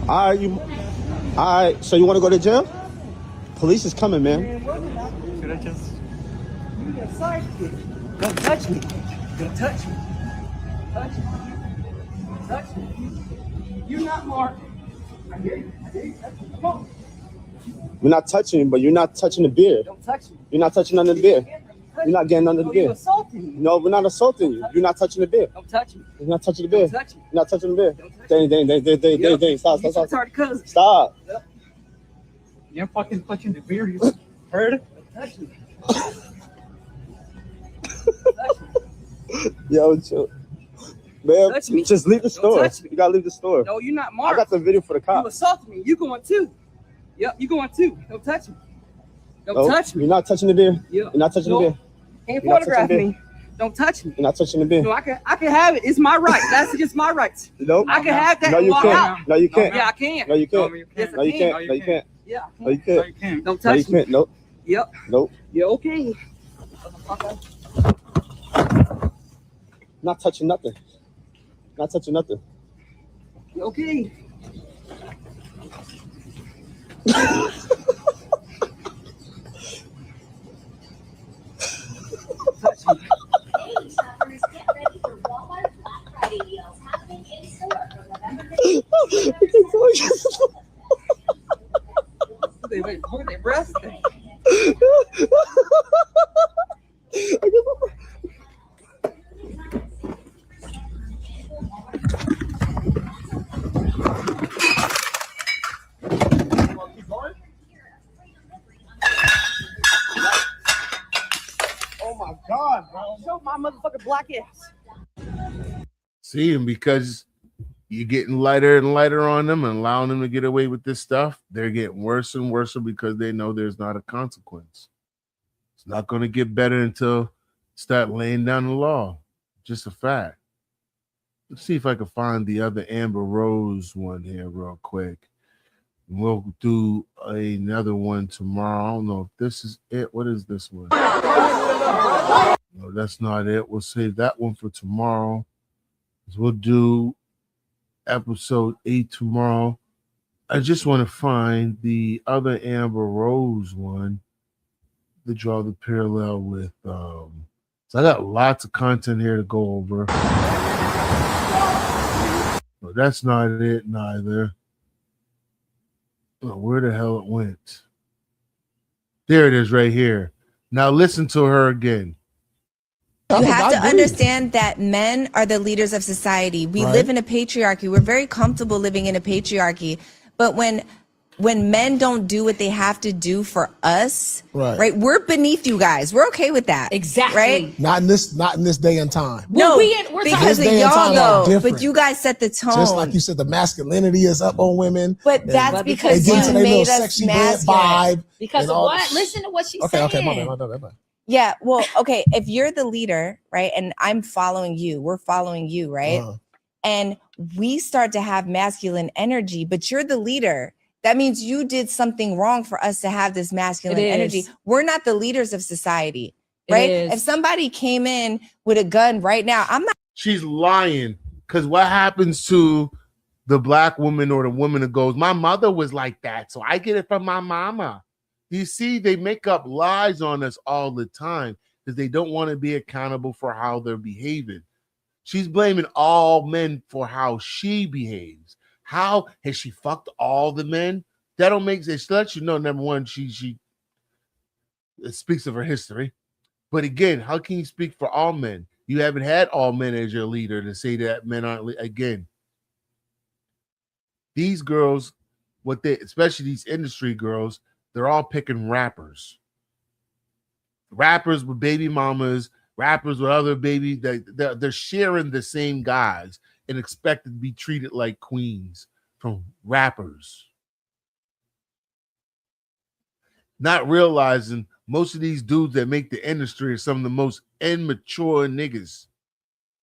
All right, so you want to go to jail? Police is coming, man. Should I just... Don't touch me. Don't touch me. Touch me. Touch me. You're not Mark. I hear you. Come on. We're not touching you, but you're not touching the beer. Don't touch me. You're not touching under the beer. You're not getting under the beer. You're assaulting me. No, we're not assaulting you. You're not touching the beer. Don't touch me. You're not touching the beer. Don't touch me. You're not touching the beer. Dang. Stop. Stop. Yep. You're fucking touching the beer. You heard? Don't touch me. Yo, chill. Man, Touch me. just leave the store. Touch me. You gotta leave the store. No, you're not Mark. I got the video for the You cops. assaulted me. You going too. Yep, you going too. Don't touch me. Don't No, touch me. You're not touching the beer. Yeah. You're not touching the beer. Can't You're not touching photograph the beer. me. Don't touch me. You're not touching the beer. No, I can have it. It's my right. That's against my rights. Nope. I can have that No, and you walk can't. out. No, you can't. Yeah, I can. No, you can't. Yes, I No, you can. can't. No, you can't. Yeah, I No, you can. can't. Don't No, you touch me. can't. Nope. Yep. Nope. You're okay. Not touching nothing. Not touching nothing. You're okay. Hey, shoppers, get ready for Walmart Black Friday deals happening in store from November 15th. Wait, hold their breath. Oh my God, bro. Show my motherfucking black ass. See, and because you're getting lighter and lighter on them and allowing them to get away with this stuff, they're getting worse and worse because they know there's not a consequence. It's not going to get better until start laying down the law. Just a fact. Let's see if I can find the other Amber Rose one here real quick. We'll do another one tomorrow. I don't know if this is it. What is this one? No, that's not it. We'll save that one for tomorrow. We'll do episode 8 tomorrow. I just want to find the other Amber Rose one to draw the parallel with. So I got lots of content here to go over. But that's not it neither. Oh, where the hell it went? There it is right here. Now listen to her again. You have to understand that men are the leaders of society. We live in a patriarchy. We're very comfortable living in a patriarchy. But when when men don't do what they have to do for us, Right. we're beneath you guys. We're okay with that. Exactly. Right? Not in this day and time. No, we're because of This day and y'all time are though. different. But you guys set the tone. Just like you said, the masculinity is up on women. But that's and because they get into you their made little us sexy masculine. vibe. Because and of all- what? Listen to what she's Okay, saying. my bad. Yeah, well, okay, if you're the leader, right, and I'm following you, we're following you, right? And we start to have masculine energy, but you're the leader. That means you did something wrong for us to have this masculine energy. We're not the leaders of society, right? If somebody came in with a gun right now, I'm not. She's lying, because what happens to the black woman or the woman that goes, my mother was like that, so I get it from my mama. You see, they make up lies on us all the time because they don't want to be accountable for how they're behaving. She's blaming all men for how she behaves. How has she fucked all the men? That don't make sense. She lets you know, number one, she it speaks of her history. But again, how can you speak for all men? You haven't had all men as your leader to say that men aren't. Again, these girls, especially these industry girls, they're all picking rappers. Rappers with baby mamas, rappers with other baby, they're sharing the same guys and expected to be treated like queens from rappers. Not realizing most of these dudes that make the industry are some of the most immature niggas.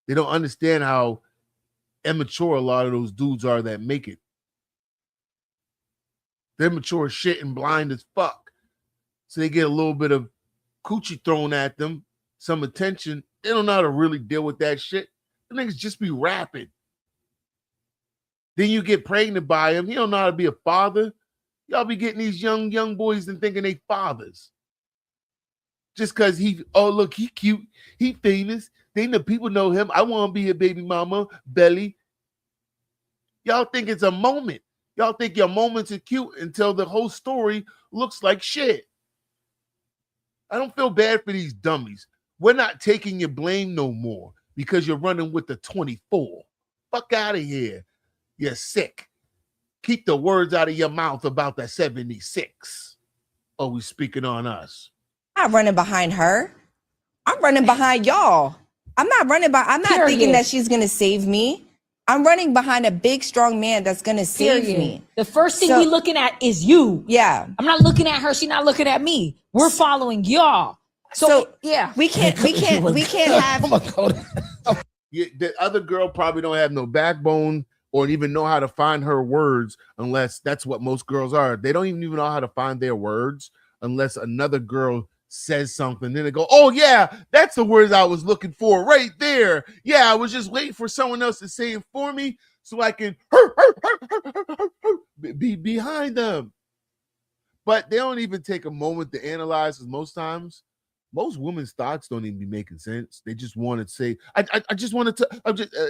They don't understand how immature a lot of those dudes are that make it. They're mature as shit and blind as fuck. So they get a little bit of coochie thrown at them, some attention. They don't know how to really deal with that shit. The niggas just be rapping. Then you get pregnant by him. He don't know how to be a father. Y'all be getting these young boys and thinking they fathers. Just because look, he cute, he famous. They know people know him. I want to be a baby mama, belly. Y'all think it's a moment. Y'all think your moments are cute until the whole story looks like shit. I don't feel bad for these dummies. We're not taking your blame no more because you're running with the 24. Fuck out of here. You're sick. Keep the words out of your mouth about the 76. Always speaking on us. I'm not running behind her. I'm running behind y'all. I'm not thinking that she's gonna save me. I'm running behind a big, strong man that's gonna save me. The first thing we looking at is you. Yeah. I'm not looking at her. She's not looking at me. We're following y'all. So yeah. We can't have the other girl probably don't have no backbone or even know how to find her words, unless that's what most girls are. They don't even know how to find their words unless another girl says something. Then they go, oh yeah, that's the words I was looking for right there. Yeah, I was just waiting for someone else to say it for me so I can be behind them. But they don't even take a moment to analyze, because most times, most women's thoughts don't even be making sense. They just want to say, I just wanted to,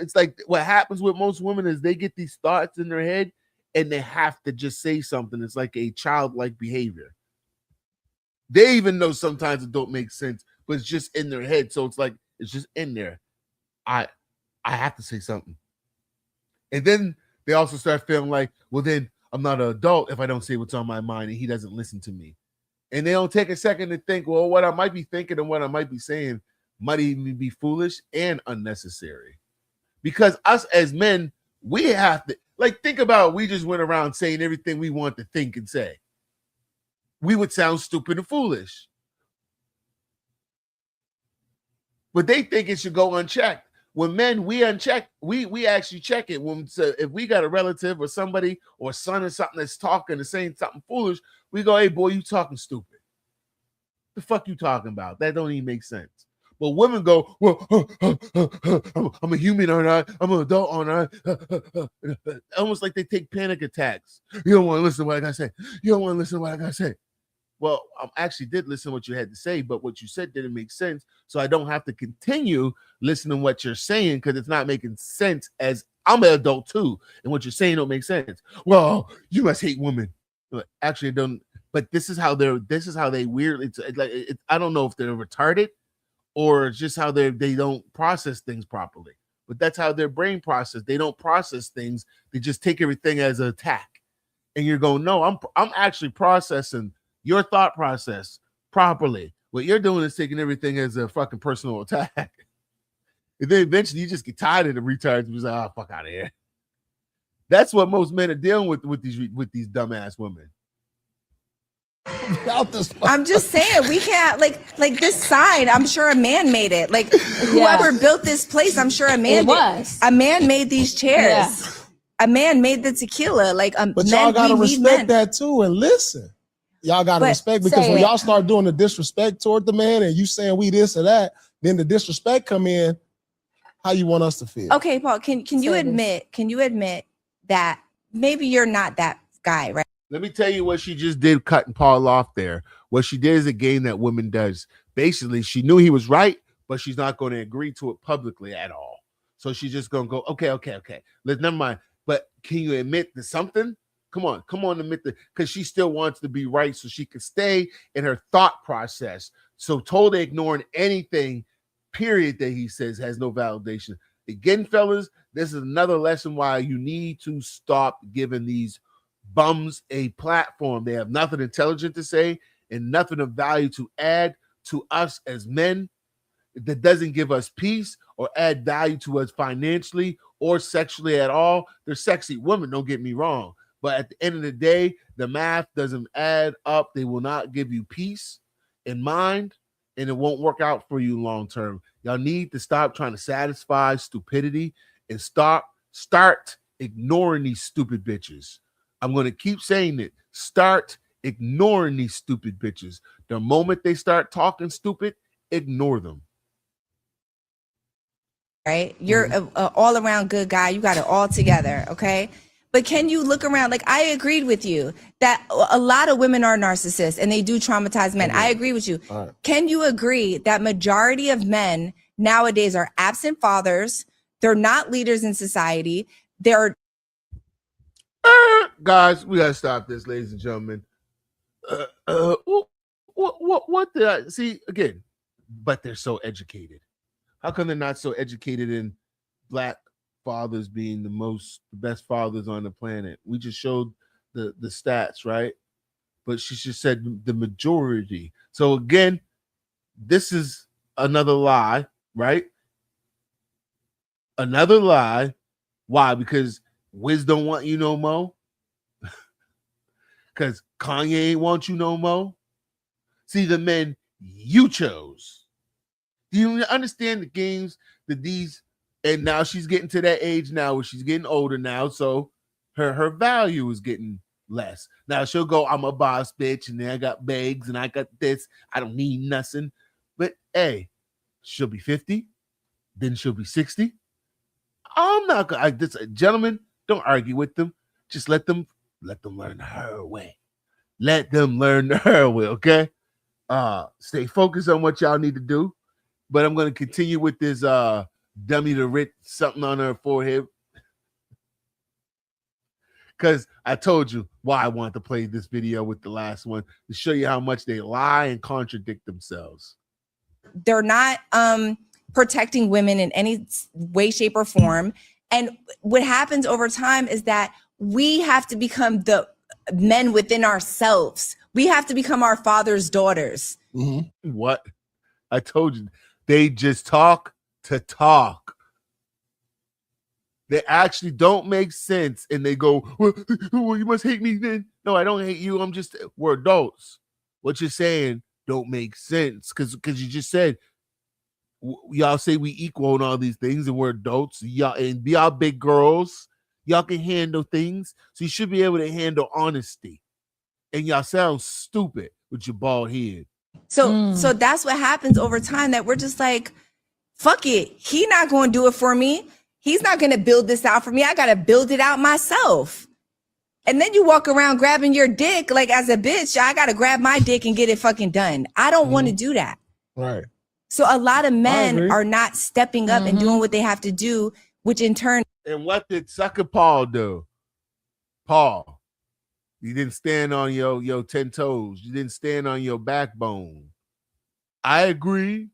it's like what happens with most women is they get these thoughts in their head and they have to just say something. It's like a childlike behavior. They even know sometimes it don't make sense, but it's just in their head. So it's like, it's just in there. I have to say something. And then they also start feeling like, well, then I'm not an adult if I don't say what's on my mind and he doesn't listen to me. And they don't take a second to think, well, what I might be thinking and what I might be saying might even be foolish and unnecessary. Because us as men, we have to, like, think about it, we just went around saying everything we want to think and say. We would sound stupid and foolish. But they think it should go unchecked. When men, we uncheck, we actually check it. If we got a relative or somebody or son or something that's talking and saying something foolish, we go, hey, boy, you talking stupid. The fuck you talking about? That don't even make sense. But women go, well, I'm a human or not. I'm an adult or not. Almost like they take panic attacks. You don't want to listen to what I got to say. You don't want to listen to what I got to say. Well, I actually did listen to what you had to say, but what you said didn't make sense. So I don't have to continue listening to what you're saying because it's not making sense, as I'm an adult too. And what you're saying don't make sense. Well, you must hate women. Actually, I don't. But this is how they weirdly, I don't know if they're retarded or just how they don't process things properly. But that's how their brain process. They don't process things. They just take everything as an attack. and you're going, no, I'm actually processing your thought process properly. What you're doing is taking everything as a fucking personal attack. And then eventually you just get tired of the retards and be like, oh, fuck out of here. That's what most men are dealing with these dumbass women. I'm just saying, we can't like this sign. I'm sure a man made it. Like whoever built this place, I'm sure a man a man made these chairs. Yeah. A man made the tequila. Like But y'all gotta respect that too and listen. Y'all gotta respect, because when y'all start doing the disrespect toward the man and you saying we this or that, then the disrespect come in. How you want us to feel? Okay, Paul, can you admit that maybe you're not that guy, right? Let me tell you what she just did, cutting Paul off there. What she did is a game that women does. Basically, she knew he was right, but she's not going to agree to it publicly at all. So she's just going to go, okay. Never mind. But can you admit to something? Come on, admit that, because she still wants to be right so she can stay in her thought process. So totally ignoring anything, period, that he says has no validation. Again, fellas, this is another lesson why you need to stop giving these bums a platform. They have nothing intelligent to say and nothing of value to add to us as men that doesn't give us peace or add value to us financially or sexually at all. They're sexy women, don't get me wrong. But at the end of the day, the math doesn't add up. They will not give you peace in mind, and it won't work out for you long term. Y'all need to stop trying to satisfy stupidity and start ignoring these stupid bitches. I'm going to keep saying it. Start ignoring these stupid bitches. The moment they start talking stupid, ignore them. Right? You're a all around good guy. You got it all together. Okay. But can you look around? Like, I agreed with you that a lot of women are narcissists and they do traumatize men. I agree with you. Right. Can you agree that majority of men nowadays are absent fathers? They're not leaders in society. They're guys, we gotta stop this, ladies and gentlemen. What did I see again? But they're so educated. How come they're not so educated in black fathers being the best fathers on the planet? We just showed the stats, right? But she just said the majority. So again, this is another lie, right? Another lie. Why? Because Wiz don't want you no more. Because Kanye ain't want you no more. See, the men you chose. Do you understand the games that these, and now she's getting to that age now where she's getting older now, so her value is getting less. Now she'll go, I'm a boss bitch, and then I got bags, and I got this. I don't need nothing. But hey, she'll be 50, then she'll be 60. I'm not gonna, gentlemen, don't argue with them. Just let them learn her way. Let them learn her way, okay? Stay focused on what y'all need to do. But I'm going to continue with this dummy to writ something on her forehead. Because I told you why I wanted to play this video with the last one, to show you how much they lie and contradict themselves. They're not protecting women in any way, shape, or form. And what happens over time is that we have to become the men within ourselves. We have to become our father's daughters. Mm-hmm. What? I told you. They just talk to talk. They actually don't make sense. And they go, well, you must hate me then. No, I don't hate you. We're adults. What you're saying don't make sense. Because you just said, y'all say we equal in all these things and we're adults. Y'all big girls. Y'all can handle things. So you should be able to handle honesty. And y'all sound stupid with your bald head. So that's what happens over time, that we're just like, fuck it. He not going to do it for me. He's not going to build this out for me. I got to build it out myself. And then you walk around grabbing your dick like, as a bitch, I got to grab my dick and get it fucking done. I don't want to do that. Right. So a lot of men are not stepping up and doing what they have to do, which in turn. And what did Sucker Paul do? Paul. You didn't stand on your 10 toes. You didn't stand on your backbone. I agree.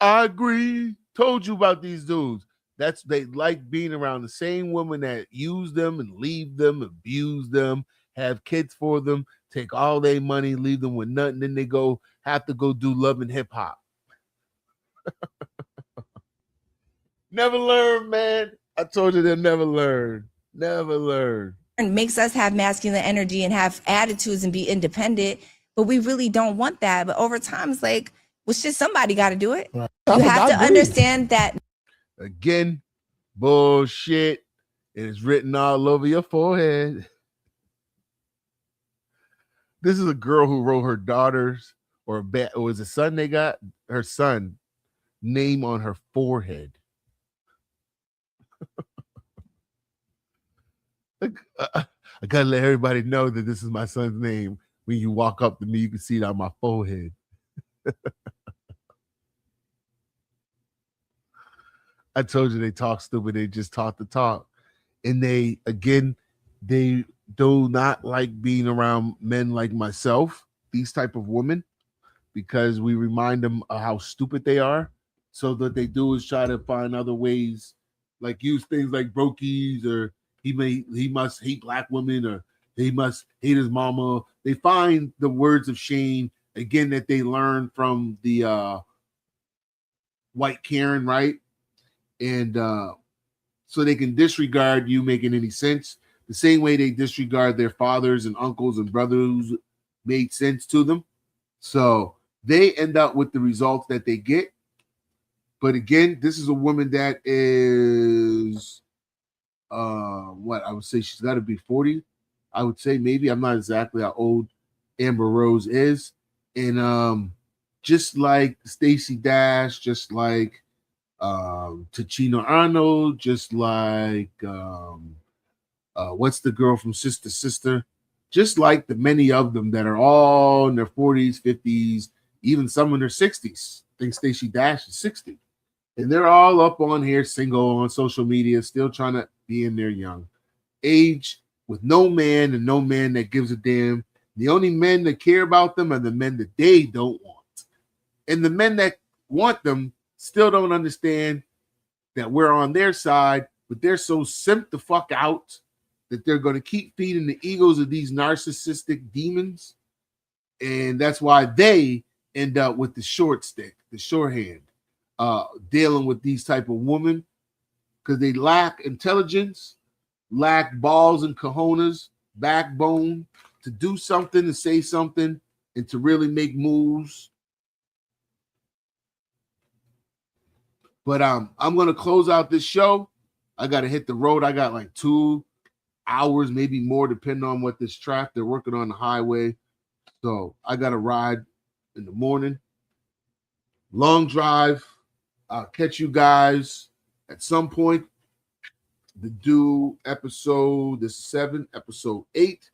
Told you about these dudes. They like being around the same women that use them and leave them, abuse them, have kids for them, take all their money, leave them with nothing. Then they have to go do Love and Hip Hop. Never learn, man. I told you they'll never learn. Never learn. And makes us have masculine energy and have attitudes and be independent, but we really don't want that. But over time, it's like, well, shit, somebody got to do it. Right. You have to understand that. Again, bullshit. It is written all over your forehead. This is a girl who wrote her daughter's or was a son they got her son name on her forehead. I gotta let everybody know that this is my son's name. When you walk up to me, you can see it on my forehead. I told you they talk stupid. They just talk the talk. And they do not like being around men like myself, these type of women, because we remind them of how stupid they are. So what they do is try to find other ways, like use things like brokies, or he must hate black women, or he must hate his mama. They find the words of shame, again, that they learn from the white Karen, right? And so they can disregard you making any sense, the same way they disregard their fathers and uncles and brothers who made sense to them. So they end up with the results that they get. But again, this is a woman that is what I would say she's got to be 40. I would say maybe. I'm not exactly how old Amber Rose is. And just like Stacey Dash, just like Tachina Arnold, just like what's the girl from Sister Sister, just like the many of them that are all in their 40s, 50s, even some in their 60s. I think Stacey Dash is 60. And they're all up on here, single on social media, still trying to be in their young age with no man and no man that gives a damn. The only men that care about them are the men that they don't want. And the men that want them still don't understand that we're on their side, but they're so simped the fuck out that they're going to keep feeding the egos of these narcissistic demons. And that's why they end up with the short stick, the shorthand, dealing with these type of women, because they lack intelligence, lack balls and cojones, backbone to do something, to say something, and to really make moves. But I'm going to close out this show. I got to hit the road. I got like 2 hours, maybe more, depending on what this traffic. They're working on the highway. So I got to ride in the morning. Long drive. I'll catch you guys at some point to do episode 7, episode 8.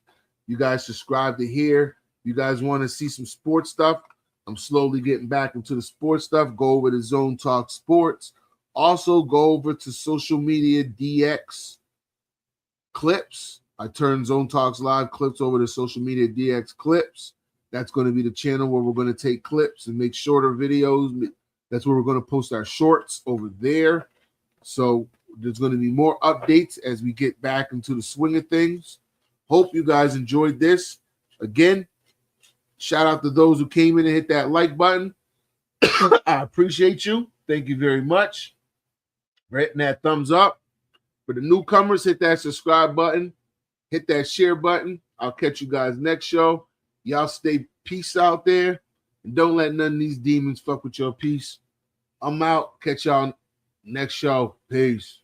You guys subscribe to here. You guys want to see some sports stuff? I'm slowly getting back into the sports stuff. Go over to Zone Talk Sports. Also, go over to social media DX Clips. I turned Zone Talks Live Clips over to social media DX Clips. That's going to be the channel where we're going to take clips and make shorter videos. That's where we're going to post our shorts over there. So there's going to be more updates as we get back into the swing of things. Hope you guys enjoyed this. Again, shout out to those who came in and hit that like button. I appreciate you. Thank you very much. Hitting that thumbs up. For the newcomers, hit that subscribe button. Hit that share button. I'll catch you guys next show. Y'all stay peace out there. And don't let none of these demons fuck with your peace. I'm out. Catch y'all next show. Peace.